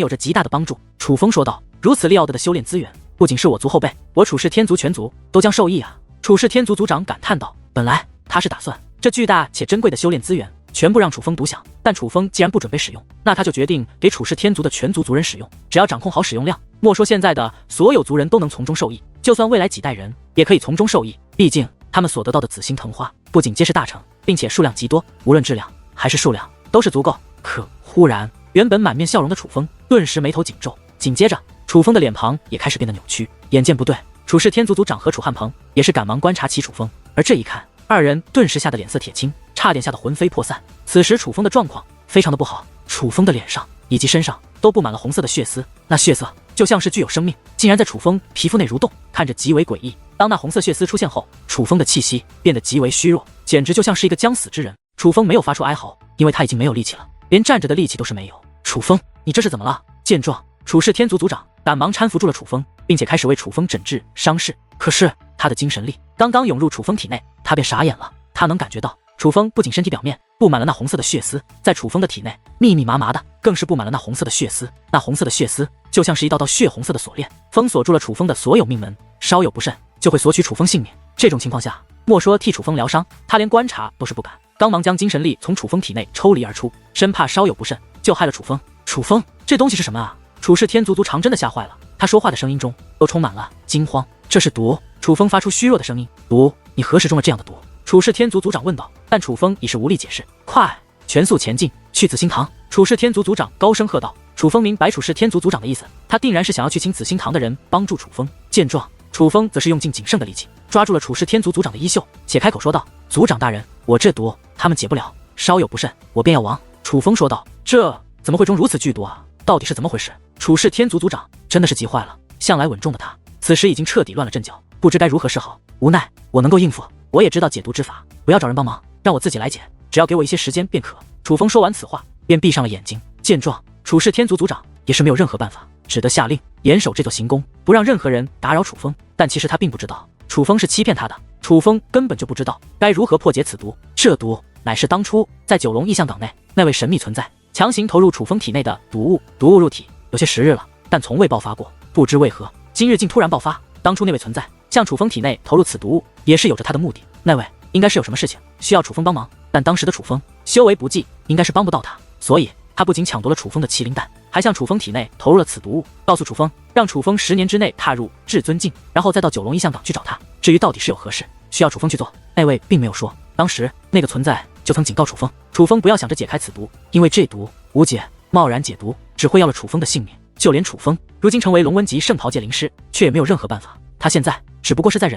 有着极大的帮助。楚风说道：如此利奥的修炼资源，不仅是我族后辈，我楚氏天族全族都将受益啊。楚氏天族族长感叹道：本来他是打算这巨大且珍贵的修炼资源全部让楚风独享，但楚风既然不准备使用，那他就决定给楚氏天族的全族族人使用，只要掌控好使用量，莫说现在的所有族人都能从中受益，就算未来几代人也可以从中受益。毕竟他们所得到的紫星藤花不仅皆是大成，并且数量极多，无论质量还是数量都是足够。可忽然，原本满面笑容的楚风顿时眉头紧皱，紧接着楚风的脸庞也开始变得扭曲。眼见不对，楚氏天族族长和楚汉鹏也是赶忙观察起楚风，而这一看，二人顿时吓得脸色铁青，差点吓得魂飞魄散。此时楚风的状况非常的不好，楚风的脸上以及身上都布满了红色的血丝，那血色就像是具有生命，竟然在楚风皮肤内蠕动，看着极为诡异。当那红色血丝出现后，楚风的气息变得极为虚弱，简直就像是一个将死之人。楚风没有发出哀嚎，因为他已经没有力气了，连站着的力气都是没有。楚风，你这是怎么了？见状，楚氏天族族长赶忙搀扶住了楚风，并且开始为楚风诊治伤势。可是他的精神力刚刚涌入楚风体内，他便傻眼了。他能感觉到楚风不仅身体表面布满了那红色的血丝，在楚风的体内密密麻麻的更是布满了那红色的血丝。那红色的血丝就像是一道道血红色的锁链，封锁住了楚风的所有命门，稍有不慎就会索取楚风性命。这种情况下，莫说替楚风疗伤，他连观察都是不敢，刚忙将精神力从楚风体内抽离而出，生怕稍有不慎就害了楚风。楚风，这东西是什么啊？楚氏天族族长真的吓坏了，他说话的声音中都充满了惊慌。这是毒！楚风发出虚弱的声音。毒？你何时中了这样的毒？楚氏天族族长问道。但楚风已是无力解释。快，全速前进，去紫星堂！楚氏天族族长高声喝道。楚风明白楚氏天族族长的意思，他定然是想要去请紫星堂的人帮助楚风。见状，楚风则是用尽仅剩的力气抓住了楚氏天族族长的衣袖，且开口说道：族长大人，我这毒他们解不了，稍有不慎我便要亡。楚风说道：这怎么会中如此剧毒啊？到底是怎么回事？楚氏天族族长真的是急坏了，向来稳重的他此时已经彻底乱了阵脚，不知该如何是好。无奈我能够应付，我也知道解毒之法，不要找人帮忙，让我自己来解，只要给我一些时间便可。楚风说完此话便闭上了眼睛。见状，楚氏天族族长也是没有任何办法，只得下令严守这座行宫，不让任何人打扰楚风。但其实他并不知道楚风是欺骗他的，楚风根本就不知道该如何破解此毒。这毒乃是当初在九龙异象港内那位神秘存在强行投入楚风体内的毒物，毒物入体有些时日了，但从未爆发过，不知为何今日竟突然爆发。当初那位存在向楚风体内投入此毒物，也是有着他的目的，那位应该是有什么事情需要楚风帮忙，但当时的楚风修为不济，应该是帮不到他，所以他不仅抢夺了楚风的麒麟蛋，还向楚风体内投入了此毒物，告诉楚风，让楚风10年之内踏入至尊境，然后再到九龙异象港去找他。至于到底是有何事需要楚风去做，那位并没有说。当时那个存在就曾警告楚风，楚风不要想着解开此毒，因为这毒无解，贸然解毒只会要了楚风的性命。就连楚风如今成为龙纹级圣袍界灵师，却也没有任何办法。他现在只不过是在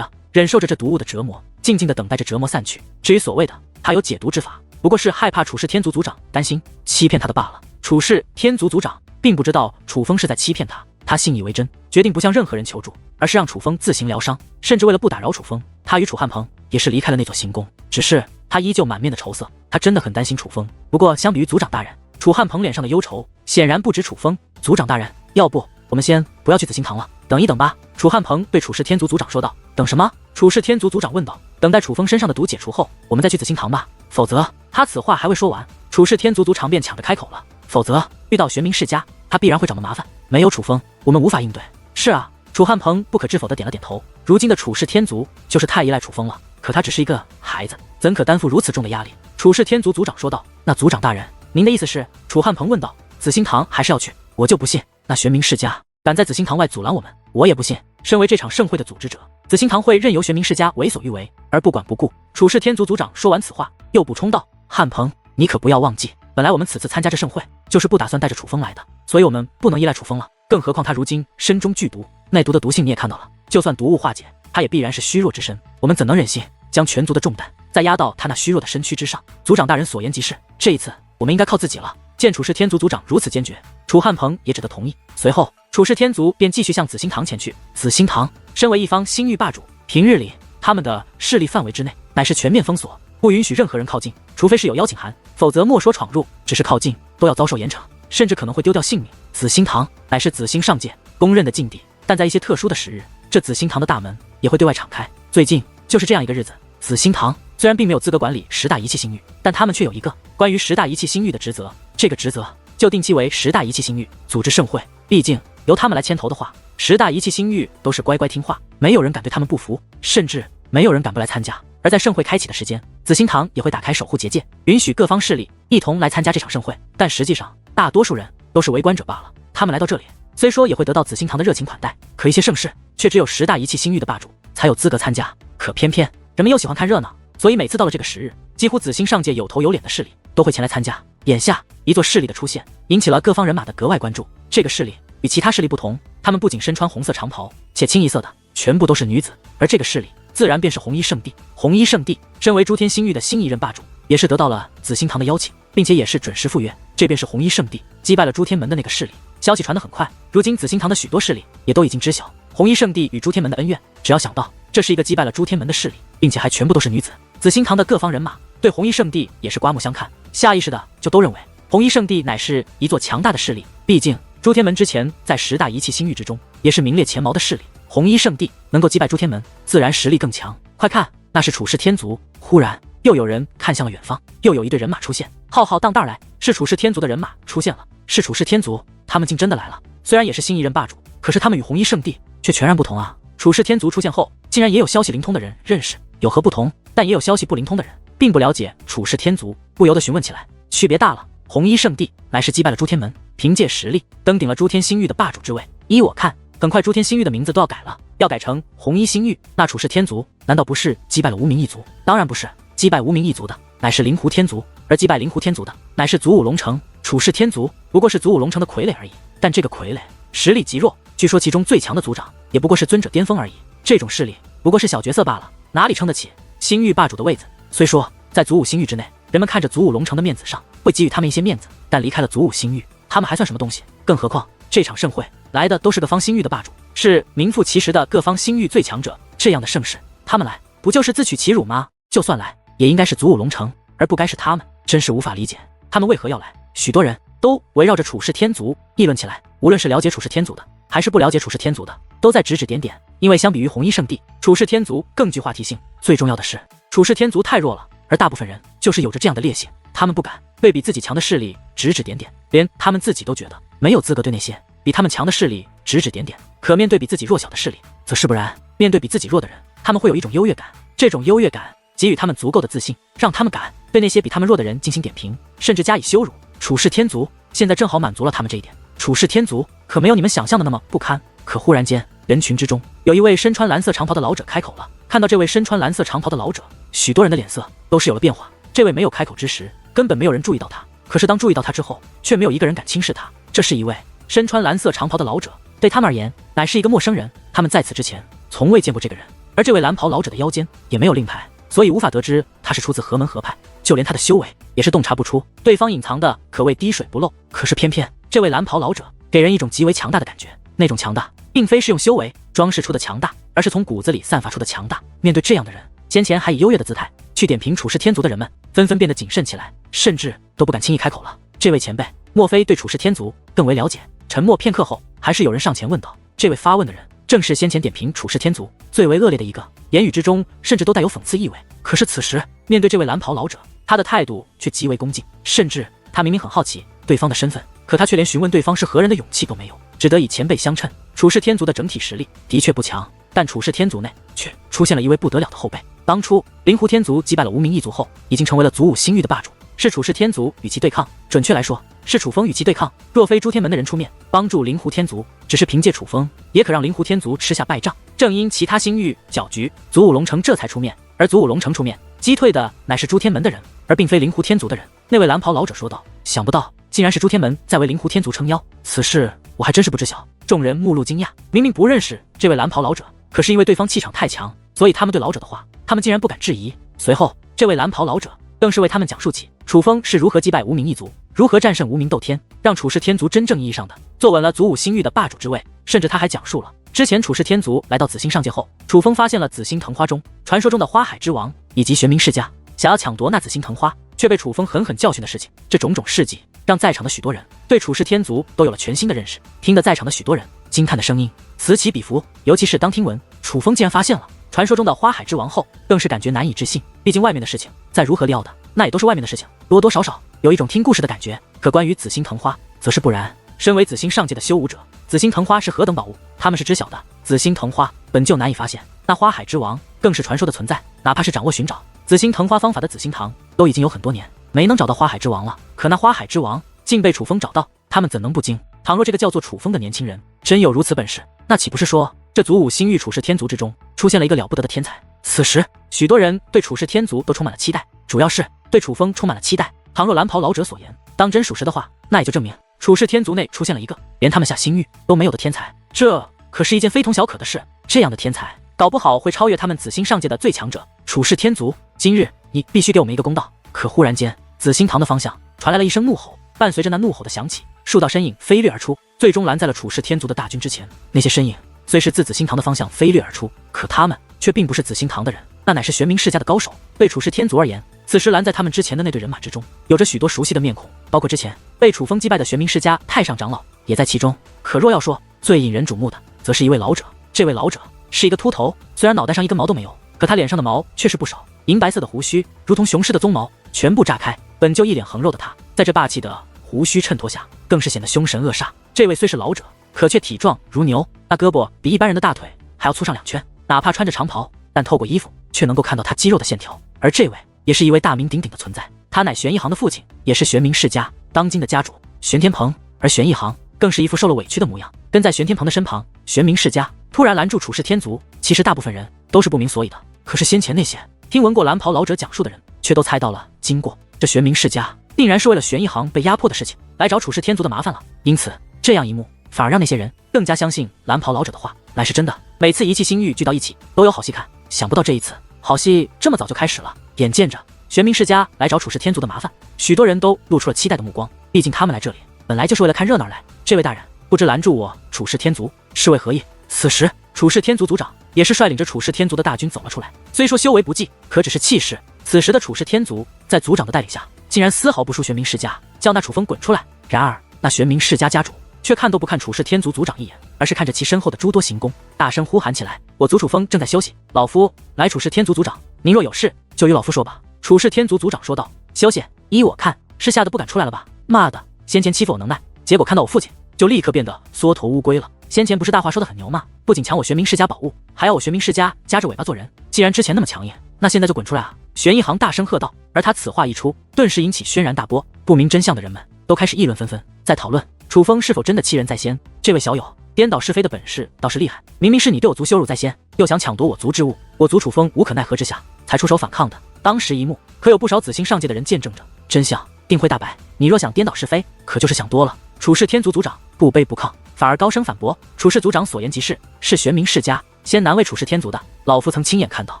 忍受着这毒物的折磨，静静的等待着折磨散去。至于所谓的他有解毒之法，不过是害怕楚氏天族族长担心，欺骗他的罢了。楚氏天族族长并不知道楚风是在欺骗他，他信以为真，决定不向任何人求助，而是让楚风自行疗伤。甚至为了不打扰楚风，他与楚汉鹏也是离开了那座行宫。只是他依旧满面的愁色，他真的很担心楚风。不过相比于族长大人，楚汉鹏脸上的忧愁显然不止楚风。族长大人，要不我们先不要去紫星堂了，等一等吧。楚汉鹏对楚氏天族族长说道。等什么？楚氏天族族长问道。等待楚风身上的毒解除后，我们再去紫星堂吧。否则……他此话还未说完，楚氏天族族长便抢着开口了。否则遇到玄冥世家，他必然会找麻烦。没有楚风，我们无法应对。是啊，楚汉鹏不可置否地点了点头。如今的楚氏天族就是太依赖楚风了，可他只是一个孩子，怎可担负如此重的压力？楚氏天族族长说道。那族长大人，您的意思是？楚汉鹏问道。紫星堂还是要去，我就不信那玄冥世家敢在紫星堂外阻拦我们，我也不信。身为这场盛会的组织者，紫星堂会任由玄冥世家为所欲为而不管不顾。楚氏天族族长说完此话，又补充道：汉鹏，你可不要忘记，本来我们此次参加这盛会，就是不打算带着楚风来的，所以我们不能依赖楚风了。更何况他如今身中剧毒，那毒的毒性你也看到了，就算毒物化解，他也必然是虚弱之身，我们怎能忍心将全族的重担再压到他那虚弱的身躯之上？族长大人所言极是，这一次我们应该靠自己了。见楚氏天族族长如此坚决，楚汉鹏也只得同意。随后楚氏天族便继续向紫星堂前去。紫星堂身为一方星域霸主，平日里他们的势力范围之内乃是全面封锁，不允许任何人靠近，除非是有邀请函，否则莫说闯入，只是靠近都要遭受严惩，甚至可能会丢掉性命。紫星堂乃是紫星上界公认的禁地，但在一些特殊的时日，这紫星堂的大门也会对外敞开。最近就是这样一个日子，紫星堂虽然并没有资格管理10大仪器星域，但他们却有一个关于10大仪器星域的职责，这个职责就定期为10大仪器星域组织盛会。毕竟由他们来牵头的话，10大仪器星域都是乖乖听话，没有人敢对他们不服，甚至没有人敢不来参加。而在盛会开启的时间，紫星堂也会打开守护结界，允许各方势力一同来参加这场盛会。但实际上大多数人都是围观者罢了。他们来到这里，虽说也会得到紫星堂的热情款待，可一些盛事却只有10大仪器星域的霸主才有资格参加。可偏偏人们又喜欢看热闹，所以每次到了这个时日，几乎紫星上界有头有脸的势力都会前来参加。眼下一座势力的出现，引起了各方人马的格外关注。这个势力与其他势力不同，他们不仅身穿红色长袍，且清一色的全部都是女子。而这个势力自然便是红衣圣地。红衣圣地身为诸天星域的新一任霸主，也是得到了紫星堂的邀请，并且也是准时赴约。这便是红衣圣地击败了诸天门的那个势力。消息传得很快，如今紫星堂的许多势力也都已经知晓红衣圣地与诸天门的恩怨。只要想到这是一个击败了诸天门的势力，并且还全部都是女子，紫星堂的各方人马对红衣圣地也是刮目相看，下意识的就都认为红衣圣地乃是一座强大的势力。毕竟诸天门之前在10大仪器星域之中也是名列前茅的势力，红衣圣地能够击败诸天门，自然实力更强。快看，那是楚氏天族。忽然又有人看向了远方，又有一队人马出现，浩浩荡荡来，是楚氏天族的人马出现了。是楚氏天族，他们竟真的来了。虽然也是新一任霸主，可是他们与红衣圣地却全然不同啊。楚氏天族出现后，竟然也有消息灵通的人认识，有何不同？但也有消息不灵通的人并不了解楚氏天族，不由得询问起来。区别大了，红衣圣地乃是击败了诸天门，凭借实力登顶了诸天星域的霸主之位。依我看，很快诸天星域的名字都要改了，要改成红衣星域。那楚氏天族难道不是击败了无名一族？当然不是，击败无名一族的乃是灵狐天族，而击败灵狐天族的乃是祖武龙城。楚氏天族不过是祖武龙城的傀儡而已，但这个傀儡实力极弱，据说其中最强的族长也不过是尊者巅峰而已。这种势力不过是小角色罢了，哪里撑得起星域霸主的位子？虽说在祖武星域之内，人们看着祖武龙城的面子上会给予他们一些面子，但离开了祖武星域，他们还算什么东西？更何况这场盛会来的都是各方星域的霸主，是名副其实的各方星域最强者，这样的盛世他们来不就是自取其辱吗？就算来也应该是祖武龙城，而不该是他们。真是无法理解他们为何要来。许多人都围绕着楚氏天族议论起来，无论是了解楚氏天族的还是不了解楚氏天族的，都在指指点点。因为相比于红衣圣地，楚氏天族更具话题性。最重要的是，楚氏天族太弱了，而大部分人就是有着这样的劣性，他们不敢对比自己强的势力指指点点，连他们自己都觉得没有资格对那些比他们强的势力指指点点。可面对比自己弱小的势力，则是不然。面对比自己弱的人，他们会有一种优越感，这种优越感给予他们足够的自信，让他们敢对那些比他们弱的人进行点评，甚至加以羞辱。处世天族现在正好满足了他们这一点。处世天族可没有你们想象的那么不堪。可忽然间，人群之中有一位身穿蓝色长袍的老者开口了。看到这位身穿蓝色长袍的老者，许多人的脸色都是有了变化。这位没有开口之时，根本没有人注意到他。可是当注意到他之后，却没有一个人敢轻视他。这是一位身穿蓝色长袍的老者，对他们而言乃是一个陌生人。他们在此之前从未见过这个人，而这位蓝袍老者的腰间也没有令牌，所以无法得知他是出自何门何派。就连他的修为也是洞察不出，对方隐藏的可谓滴水不漏。可是偏偏这位蓝袍老者给人一种极为强大的感觉，那种强大并非是用修为装饰出的强大，而是从骨子里散发出的强大。面对这样的人，先前还以优越的姿态去点评处世天族的人们纷纷变得谨慎起来，甚至都不敢轻易开口了。这位前辈莫非对处世天族更为了解？沉默片刻后，还是有人上前问道。这位发问的人正是先前点评处世天族最为恶劣的一个，言语之中甚至都带有讽刺意味。可是此时面对这位蓝袍老者，他的态度却极为恭敬，甚至他明明很好奇对方的身份，可他却连询问对方是何人的勇气都没有，只得以前辈相称。处世天族的整体实力的确不强，但处世天族内却出现了一位不得了的后辈。当初灵狐天族击败了无名一族后，已经成为了祖武星域的霸主，是处世天族与其对抗，准确来说是楚风与其对抗。若非诸天门的人出面帮助灵狐天族，只是凭借楚风也可让灵狐天族吃下败仗。正因其他星域搅局，祖武龙城这才出面，而祖武龙城出面击退的乃是诸天门的人，而并非灵狐天族的人。那位蓝袍老者说道。想不到竟然是诸天门在为灵狐天族撑腰，此事我还真是不知晓。众人目露惊讶，明明不认识这位蓝袍老者，可是因为对方气场太强，所以他们对老者的话他们竟然不敢质疑。随后这位蓝袍老者更是为他们讲述起楚风是如何击败无名一族，如何战胜无名斗天，让处世天族真正意义上的坐稳了祖武星域的霸主之位。甚至他还讲述了之前处世天族来到紫星上界后，楚风发现了紫星藤花中传说中的花海之王以及玄冥世家想要抢夺那紫星藤花，却被楚风狠狠教训的事情。这种种事迹让在场的许多人对处世天族都有了全新的认识，听得在场的许多人惊叹的声音此起彼伏。尤其是当听闻楚风竟然发现了传说中的花海之王后，更是感觉难以置信。毕竟外面的事情再如何料的，那也都是外面的事情，多多少少有一种听故事的感觉。可关于紫星藤花则是不然。身为紫星上界的修武者，紫星藤花是何等宝物，他们是知晓的。紫星藤花本就难以发现，那花海之王更是传说的存在。哪怕是掌握寻找紫星藤花方法的紫星堂，都已经有很多年没能找到花海之王了。可那花海之王竟被楚风找到，他们怎能不惊？倘若这个叫做楚风的年轻人真有如此本事，那岂不是说这祖武星域处世天族之中出现了一个了不得的天才？此时许多人对处世天族都充满了期待，主要是对楚风充满了期待。倘若蓝袍老者所言当真属实的话，那也就证明处世天族内出现了一个连他们下星域都没有的天才，这可是一件非同小可的事。这样的天才搞不好会超越他们紫星上界的最强者处世天族。今日你必须给我们一个公道。可忽然间，紫星堂的方向传来了一声怒吼，伴随着那怒吼的响起，数道身影飞掠而出，最终拦在了处世天族的大军之前。那些身影虽是自紫星堂的方向飞掠而出，可他们却并不是紫星堂的人，那乃是玄冥世家的高手。对处世天族而言，此时拦在他们之前的那队人马之中，有着许多熟悉的面孔，包括之前被楚风击败的玄冥世家太上长老也在其中。可若要说最引人瞩目的，则是一位老者。这位老者是一个秃头，虽然脑袋上一根毛都没有，可他脸上的毛却是不少，银白色的胡须如同雄狮的鬃毛全部炸开。本就一脸横肉的他，在这霸气的胡须衬托下，更是显得凶神恶煞。这位虽是老者，可却体壮如牛，那胳膊比一般人的大腿还要粗上2圈，哪怕穿着长袍，但透过衣服却能够看到他肌肉的线条。而这位也是一位大名鼎鼎的存在，他乃玄一行的父亲，也是玄冥世家当今的家主玄天鹏。而玄一行更是一副受了委屈的模样，跟在玄天鹏的身旁。玄冥世家突然拦住处世天族，其实大部分人都是不明所以的，可是先前那些听闻过蓝袍老者讲述的人，却都猜到了经过。这玄冥世家定然是为了玄一行被压迫的事情来找处世天族的麻烦了，因此这样一幕反而让那些人更加相信蓝袍老者的话乃是真的。每次一气星域聚到一起都有好戏看，想不到这一次好戏这么早就开始了。眼见着玄冥世家来找处世天族的麻烦，许多人都露出了期待的目光，毕竟他们来这里本来就是为了看热闹来。这位大人，不知拦住我处世天族是为何意？此时处世天族族长也是率领着处世天族的大军走了出来，虽说修为不济，可只是气势。此时的处世天族在族长的带领下，竟然丝毫不输玄冥世家，叫那楚风滚出来。然而那玄冥世家家主却看都不看处世天族族长一眼，而是看着其身后的诸多行宫，大声呼喊起来：我族楚风正在休息，老夫来处世天族族长，您若有事就与老夫说吧。处世天族族长说道：休息？依我看是吓得不敢出来了吧。妈的，先前欺负我能耐，结果看到我父亲就立刻变得缩头乌龟了。先前不是大话说得很牛吗？不仅抢我玄冥世家宝物，还要我玄冥世家夹着尾巴做人。既然之前那么强硬，那现在就滚出来啊！玄一行大声喝道。而他此话一出，顿时引起轩然大波，不明真相的人们都开始议论纷纷，在讨论楚风是否真的欺人在先。这位小友，颠倒是非的本事倒是厉害，明明是你对我族羞辱在先，又想抢夺我族之物，我族楚风无可奈何之下才出手反抗的。当时一幕，可有不少紫星上界的人见证着，真相定会大白。你若想颠倒是非，可就是想多了。楚氏天族族长不卑不亢，反而高声反驳：楚氏族长所言极是，是玄冥世家先难为楚氏天族的。老夫曾亲眼看到，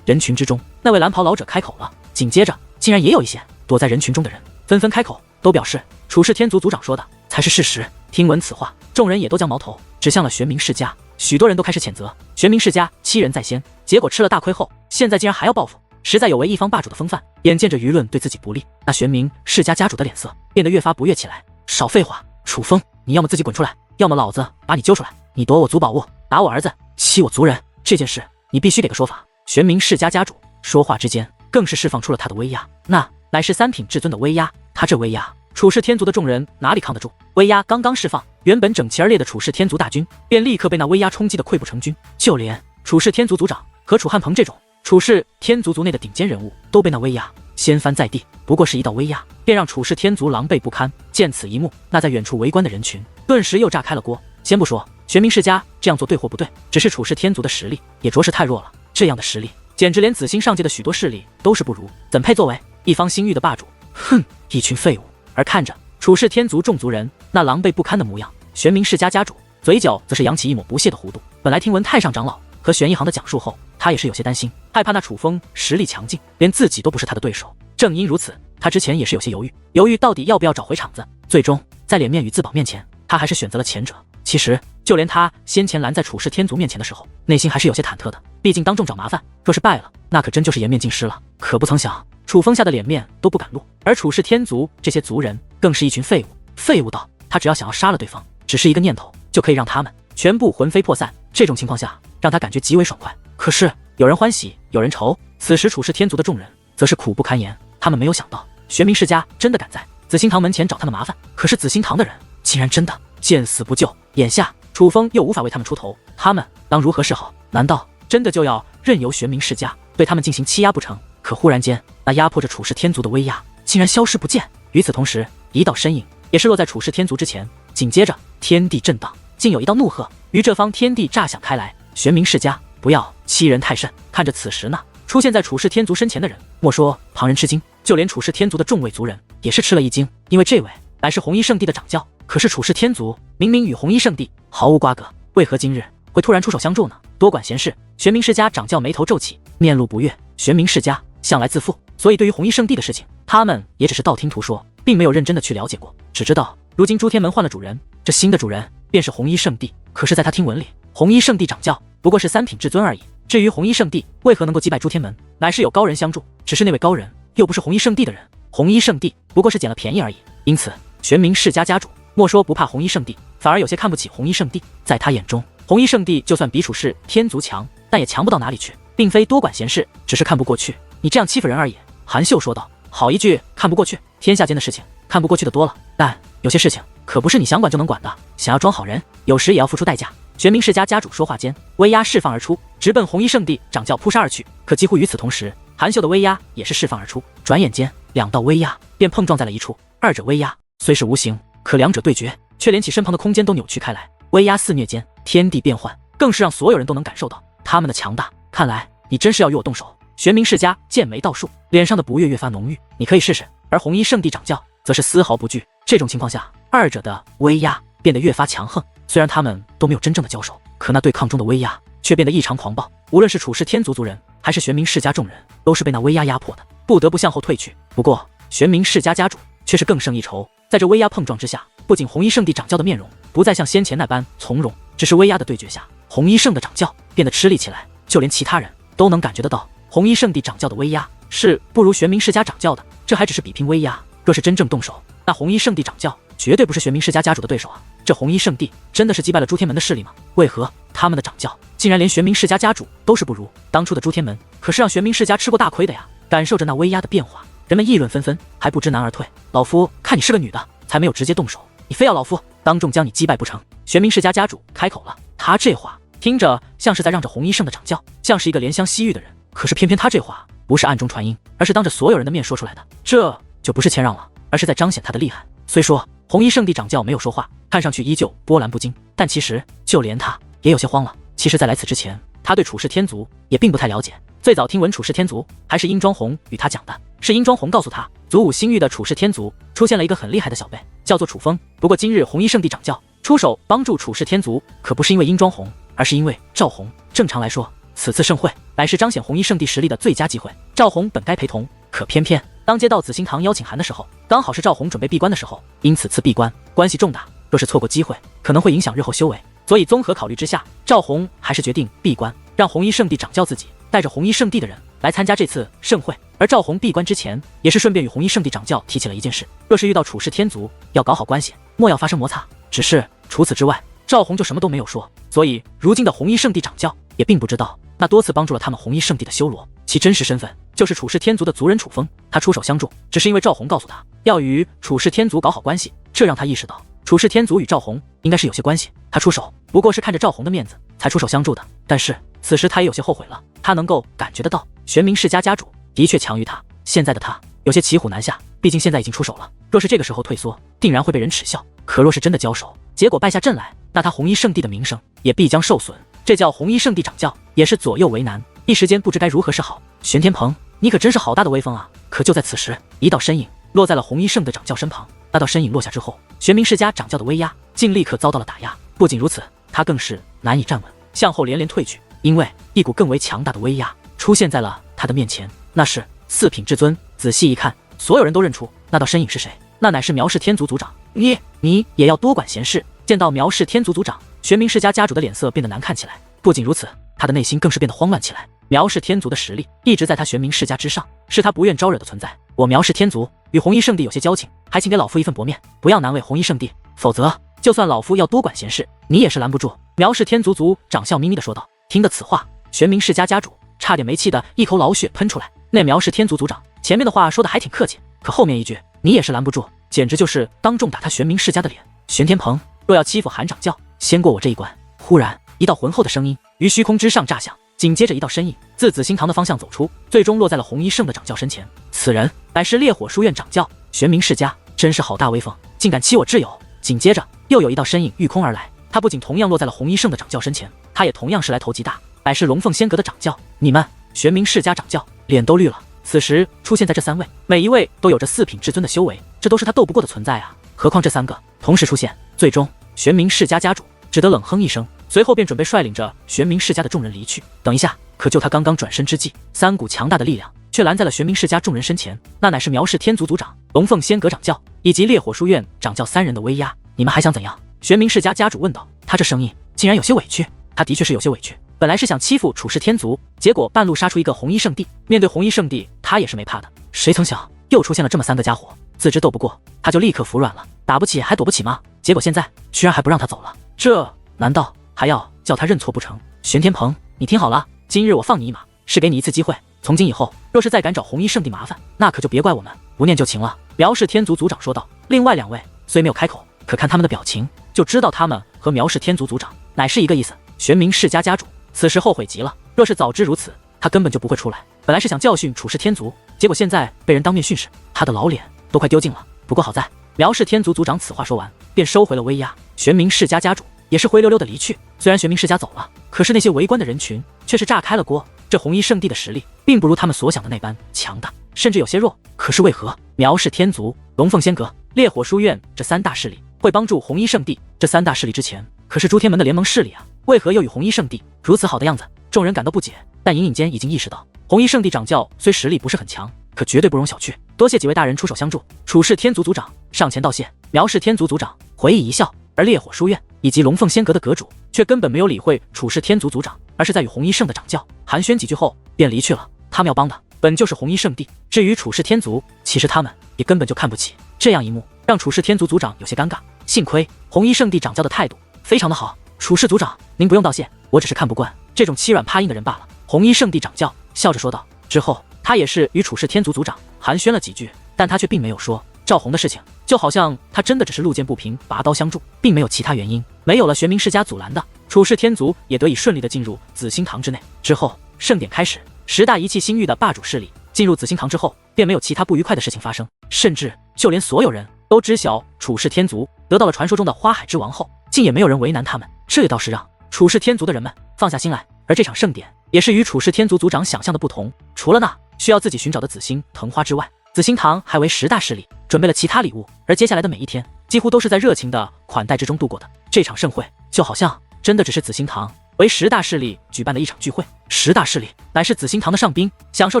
人群之中那位蓝袍老者开口了，紧接着竟然也有一些躲在人群中的人纷纷开口，都表示楚氏天族族长说的才是事实。听闻此话，众人也都将矛头指向了玄冥世家，许多人都开始谴责玄冥世家欺人在先，结果吃了大亏后，现在竟然还要报复，实在有违一方霸主的风范。眼见着舆论对自己不利，那玄冥世家家主的脸色变得越发不悦起来。少废话，楚风，你要么自己滚出来，要么老子把你揪出来。你夺我族宝物，打我儿子，欺我族人，这件事你必须给个说法。玄冥世家家主说话之间，更是释放出了他的威压，那乃是三品至尊的威压。他这威压，楚氏天族的众人哪里抗得住？威压刚刚释放，原本整齐而列的楚氏天族大军便立刻被那威压冲击得溃不成军。就连楚氏天族族长和楚汉鹏这种楚氏天族族内的顶尖人物都被那威压掀翻在地。不过是一道威压，便让楚氏天族狼狈不堪。见此一幕，那在远处围观的人群顿时又炸开了锅。先不说玄冥世家这样做对或不对，只是楚氏天族的实力也着实太弱了。这样的实力，简直连紫星上界的许多势力都是不如，怎配作为一方星域的霸主？哼，一群废物！而看着楚氏天族众族人那狼狈不堪的模样，玄冥世家家主嘴角则是扬起一抹不屑的弧度。本来听闻太上长老和玄一行的讲述后，他也是有些担心，害怕那楚风实力强劲，连自己都不是他的对手。正因如此，他之前也是有些犹豫到底要不要找回场子。最终在脸面与自保面前，他还是选择了前者。其实就连他先前拦在楚氏天族面前的时候，内心还是有些忐忑的，毕竟当众找麻烦，若是败了，那可真就是颜面尽失了。可不曾想，楚风下的脸面都不敢露，而楚氏天族这些族人更是一群废物。废物到他只要想要杀了对方，只是一个念头就可以让他们全部魂飞魄散。这种情况下，让他感觉极为爽快。可是有人欢喜有人愁，此时楚氏天族的众人则是苦不堪言。他们没有想到玄冥世家真的敢在紫星堂门前找他们麻烦，可是紫星堂的人竟然真的见死不救。眼下楚风又无法为他们出头，他们当如何是好？难道真的就要任由玄冥世家对他们进行欺压不成？可忽然间，那压迫着楚氏天族的威压竟然消失不见。与此同时，一道身影也是落在楚氏天族之前，紧接着天地震荡，竟有一道怒喝于这方天地炸响开来：玄冥世家，不要欺人太甚！看着此时呢出现在楚氏天族身前的人，莫说旁人吃惊，就连楚氏天族的众位族人也是吃了一惊，因为这位乃是红衣圣地的掌教。可是楚氏天族明明与红衣圣地毫无瓜葛，为何今日会突然出手相助呢？多管闲事！玄冥世家掌教眉头皱起，面露不悦。玄冥世家向来自负，所以对于红衣圣地的事情，他们也只是道听途说，并没有认真的去了解过。只知道如今诸天门换了主人，这新的主人便是红衣圣地。可是在他听闻里，红衣圣地掌教不过是三品至尊而已。至于红衣圣地为何能够击败诸天门，乃是有高人相助，只是那位高人又不是红衣圣地的人，红衣圣地不过是捡了便宜而已。因此玄冥世家家主莫说不怕红衣圣地，反而有些看不起红衣圣地。在他眼中，红衣圣地就算比楚氏天族强，但也强不到哪里去，并非多管闲事，只是看不过去你这样欺负人而已。韩秀说道：好一句看不过去，天下间的事情看不过去的多了，但有些事情可不是你想管就能管的，想要装好人，有时也要付出代价。玄冥世家家主说话间，威压释放而出，直奔红衣圣地掌教扑杀而去。可几乎与此同时，韩秀的威压也是释放而出，转眼间两道威压便碰撞在了一处。二者威压虽是无形，可两者对决却连起身旁的空间都扭曲开来，威压肆虐间，天地变幻，更是让所有人都能感受到他们的强大。看来你真是要与我动手。玄冥世家剑眉倒竖，脸上的不悦越发浓郁。你可以试试。而红衣圣地掌教则是丝毫不惧。这种情况下，二者的威压变得越发强横。虽然他们都没有真正的交手，可那对抗中的威压却变得异常狂暴。无论是楚氏天族族人，还是玄冥世家众人，都是被那威压压迫的，不得不向后退去。不过玄冥世家家主却是更胜一筹，在这威压碰撞之下，不仅红衣圣地掌教的面容不再像先前那般从容，只是威压的对决下，红衣圣的掌教变得吃力起来。就连其他人都能感觉得到，红衣圣地掌教的威压是不如玄冥世家掌教的。这还只是比拼威压，若是真正动手，那红衣圣地掌教绝对不是玄冥世家家主的对手啊！这红衣圣地真的是击败了诸天门的势力吗？为何他们的掌教竟然连玄冥世家家主都是不如？当初的诸天门可是让玄冥世家吃过大亏的呀！感受着那威压的变化，人们议论纷纷，还不知难而退。老夫看你是个女的，才没有直接动手，你非要老夫当众将你击败不成？玄冥世家家主开口了，他这话听着像是在让着红衣圣的掌教，像是一个怜香惜玉的人。可是偏偏他这话不是暗中传音，而是当着所有人的面说出来的，这就不是谦让了，而是在彰显他的厉害。虽说红衣圣地掌教没有说话，看上去依旧波澜不惊，但其实就连他也有些慌了。其实在来此之前，他对处世天族也并不太了解。最早听闻处世天族还是殷庄红与他讲的，是殷庄红告诉他，祖武星域的处世天族出现了一个很厉害的小辈，叫做楚风。不过今日红衣圣地掌教出手帮助处世天族，可不是因为殷庄红，而是因为赵红。正常来说，此次盛会乃是彰显红衣圣地实力的最佳机会，赵红本该陪同，可偏偏当接到紫星堂邀请函的时候，刚好是赵红准备闭关的时候，因此次闭关关系重大，若是错过机会，可能会影响日后修为。所以综合考虑之下，赵红还是决定闭关，让红衣圣地掌教自己带着红衣圣地的人来参加这次盛会。而赵红闭关之前，也是顺便与红衣圣地掌教提起了一件事，若是遇到处世天族，要搞好关系，莫要发生摩擦。只是除此之外，赵红就什么都没有说。所以如今的红衣圣地掌教也并不知道，那多次帮助了他们红衣圣地的修罗，其真实身份就是处世天族的族人楚风。他出手相助，只是因为赵红告诉他要与处世天族搞好关系，这让他意识到处世天族与赵红应该是有些关系。他出手不过是看着赵红的面子才出手相助的，但是此时他也有些后悔了。他能够感觉得到玄冥世家家主的确强于他，现在的他有些骑虎难下，毕竟现在已经出手了，若是这个时候退缩，定然会被人耻笑。可若是真的交手，结果败下阵来，那他红衣圣地的名声也必将受损。这叫红衣圣地掌教也是左右为难，一时间不知该如何是好。玄天鹏，你可真是好大的威风啊！可就在此时，一道身影落在了红衣圣的掌教身旁。那道身影落下之后，玄冥世家掌教的威压竟立刻遭到了打压。不仅如此，他更是难以站稳，向后连连退去，因为一股更为强大的威压出现在了他的面前。那是四品至尊。仔细一看，所有人都认出那道身影是谁，那乃是苗氏天族族长。你也要多管闲事！见到苗氏天族族长，玄冥世家家主的脸色变得难看起来。不仅如此，他的内心更是变得慌乱起来。苗氏天族的实力一直在他玄冥世家之上，是他不愿招惹的存在。我苗氏天族与红衣圣地有些交情，还请给老夫一份薄面，不要难为红衣圣地，否则就算老夫要多管闲事，你也是拦不住。苗氏天族族长笑眯眯地说道。听得此话，玄冥世家家主差点没气得一口老血喷出来。那苗氏天族族长前面的话说的还挺客气，可后面一句你也是拦不住，简直就是当众打他玄冥世家的脸。玄天鹏，若要欺负韩掌教，先过我这一关。忽然一道浑厚的声音于虚空之上炸响，紧接着一道身影自紫星堂的方向走出，最终落在了红衣圣的掌教身前。此人乃是烈火书院掌教，玄冥世家真是好大威风，竟敢欺我挚友。紧接着又有一道身影御空而来，他不仅同样落在了红衣圣的掌教身前，他也同样是来头极大，乃是龙凤仙阁的掌教。你们玄冥世家掌教脸都绿了。此时出现在这三位，每一位都有着四品至尊的修为，这都是他斗不过的存在啊！何况这三个同时出现，最终玄冥世家家主只得冷哼一声，随后便准备率领着玄冥世家的众人离去。等一下，可就他刚刚转身之际，三股强大的力量却拦在了玄冥世家众人身前，那乃是苗氏天族族长、龙凤仙阁掌教以及烈火书院掌教三人的威压。你们还想怎样？玄冥世家家主问道。他这声音竟然有些委屈，他的确是有些委屈。本来是想欺负处世天族，结果半路杀出一个红衣圣地，面对红衣圣地，他也是没怕的。谁曾想又出现了这么三个家伙，自知斗不过，他就立刻服软了，打不起还躲不起吗？结果现在居然还不让他走了，这难道还要叫他认错不成？玄天鹏，你听好了，今日我放你一马，是给你一次机会，从今以后，若是再敢找红衣圣地麻烦，那可就别怪我们不念旧情了。苗氏天族族长说道。另外两位虽没有开口，可看他们的表情，就知道他们和苗氏天族族长乃是一个意思。玄冥世家家主此时后悔极了，若是早知如此，他根本就不会出来。本来是想教训处世天族，结果现在被人当面训斥，他的老脸都快丢尽了。不过好在苗氏天族族长此话说完，便收回了威压，玄冥世家家主也是灰溜溜的离去。虽然玄冥世家走了，可是那些围观的人群却是炸开了锅。这红衣圣地的实力并不如他们所想的那般强大，甚至有些弱。可是为何苗氏天族、龙凤仙阁、烈火书院这三大势力会帮助红衣圣地？这三大势力之前可是诸天门的联盟势力啊，为何又与红衣圣地如此好的样子？众人感到不解，但隐隐间已经意识到，红衣圣地掌教虽实力不是很强，可绝对不容小觑。多谢几位大人出手相助。处世天族族长上前道谢。苗氏天族族长回忆一笑，而烈火书院以及龙凤仙阁的阁主却根本没有理会处世天族族长，而是在与红衣圣的掌教寒暄几句后便离去了。他们要帮的本就是红衣圣地，至于处世天族，其实他们也根本就看不起。这样一幕让处世天族族长有些尴尬，幸亏红衣圣地掌教的态度非常的好。处世族长，您不用道谢，我只是看不惯这种欺软怕硬的人罢了。红衣圣地掌教笑着说道。之后他也是与处世天族族长寒暄了几句，但他却并没有说赵红的事情，就好像他真的只是路见不平拔刀相助，并没有其他原因。没有了玄冥世家阻拦的，处世天族也得以顺利的进入紫星堂之内。之后盛典开始，10大遗弃星域的霸主势力进入紫星堂之后，便没有其他不愉快的事情发生，甚至就连所有人都知晓楚氏天族得到了传说中的花海之王后，竟也没有人为难他们，这也倒是让楚氏天族的人们放下心来。而这场盛典也是与楚氏天族族长想象的不同，除了那需要自己寻找的紫星藤花之外，紫星堂还为10大势力准备了其他礼物，而接下来的每一天几乎都是在热情的款待之中度过的。这场盛会就好像真的只是紫星堂为10大势力举办的一场聚会，10大势力乃是紫星堂的上宾，享受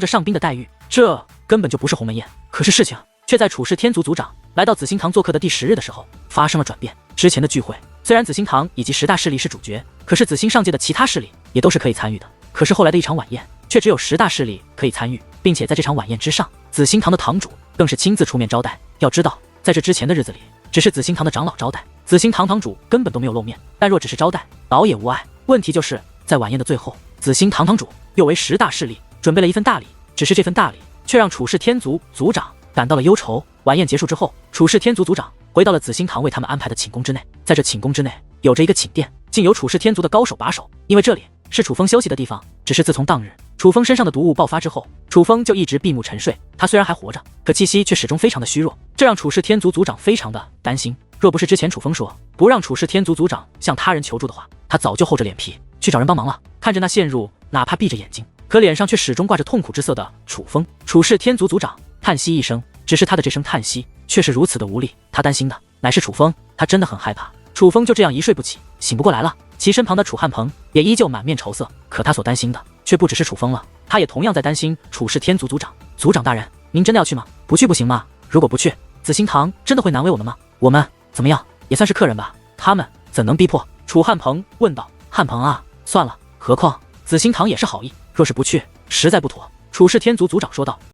着上宾的待遇，这根本就不是鸿门宴。可是事情却在楚氏天族族长来到紫星堂做客的第10日的时候发生了转变。之前的聚会虽然紫星堂以及10大势力是主角，可是紫星上界的其他势力也都是可以参与的。可是后来的一场晚宴却只有10大势力可以参与，并且在这场晚宴之上，紫星堂的堂主更是亲自出面招待。要知道在这之前的日子里，只是紫星堂的长老招待，紫星堂堂主根本都没有露面。但若只是招待，倒也无碍。问题就是在晚宴的最后，紫星堂堂主又为10大势力准备了一份大礼，只是这份大礼却让楚氏天族族长感到了忧愁。晚宴结束之后，楚氏天族族长回到了紫星堂为他们安排的寝宫之内，在这寝宫之内有着一个寝殿，竟由楚氏天族的高手把守，因为这里是楚风休息的地方。只是自从当日楚风身上的毒物爆发之后，楚风就一直闭目沉睡。他虽然还活着，可气息却始终非常的虚弱，这让楚氏天族族长非常的担心。若不是之前楚风说不让楚氏天族族长向他人求助的话，他早就厚着脸皮去找人帮忙了。看着那陷入哪怕闭着眼睛可脸上却始终挂着痛苦之色的楚风，楚氏天族族长叹息一声，只是他的这声叹息却是如此的无力。他担心的乃是楚风，他真的很害怕楚风就这样一睡不起，醒不过来了。其身旁的楚汉鹏也依旧满面愁色，可他所担心的却不只是楚风了，他也同样在担心楚氏天族族长。族长大人，您真的要去吗？不去不行吗？如果不去，紫星堂真的会难为我们吗？我们怎么样也算是客人吧，他们怎能逼迫？楚汉鹏问道。汉鹏啊，算了，何况紫星堂也是好意，若是不去实在不妥。楚氏天族族长说道。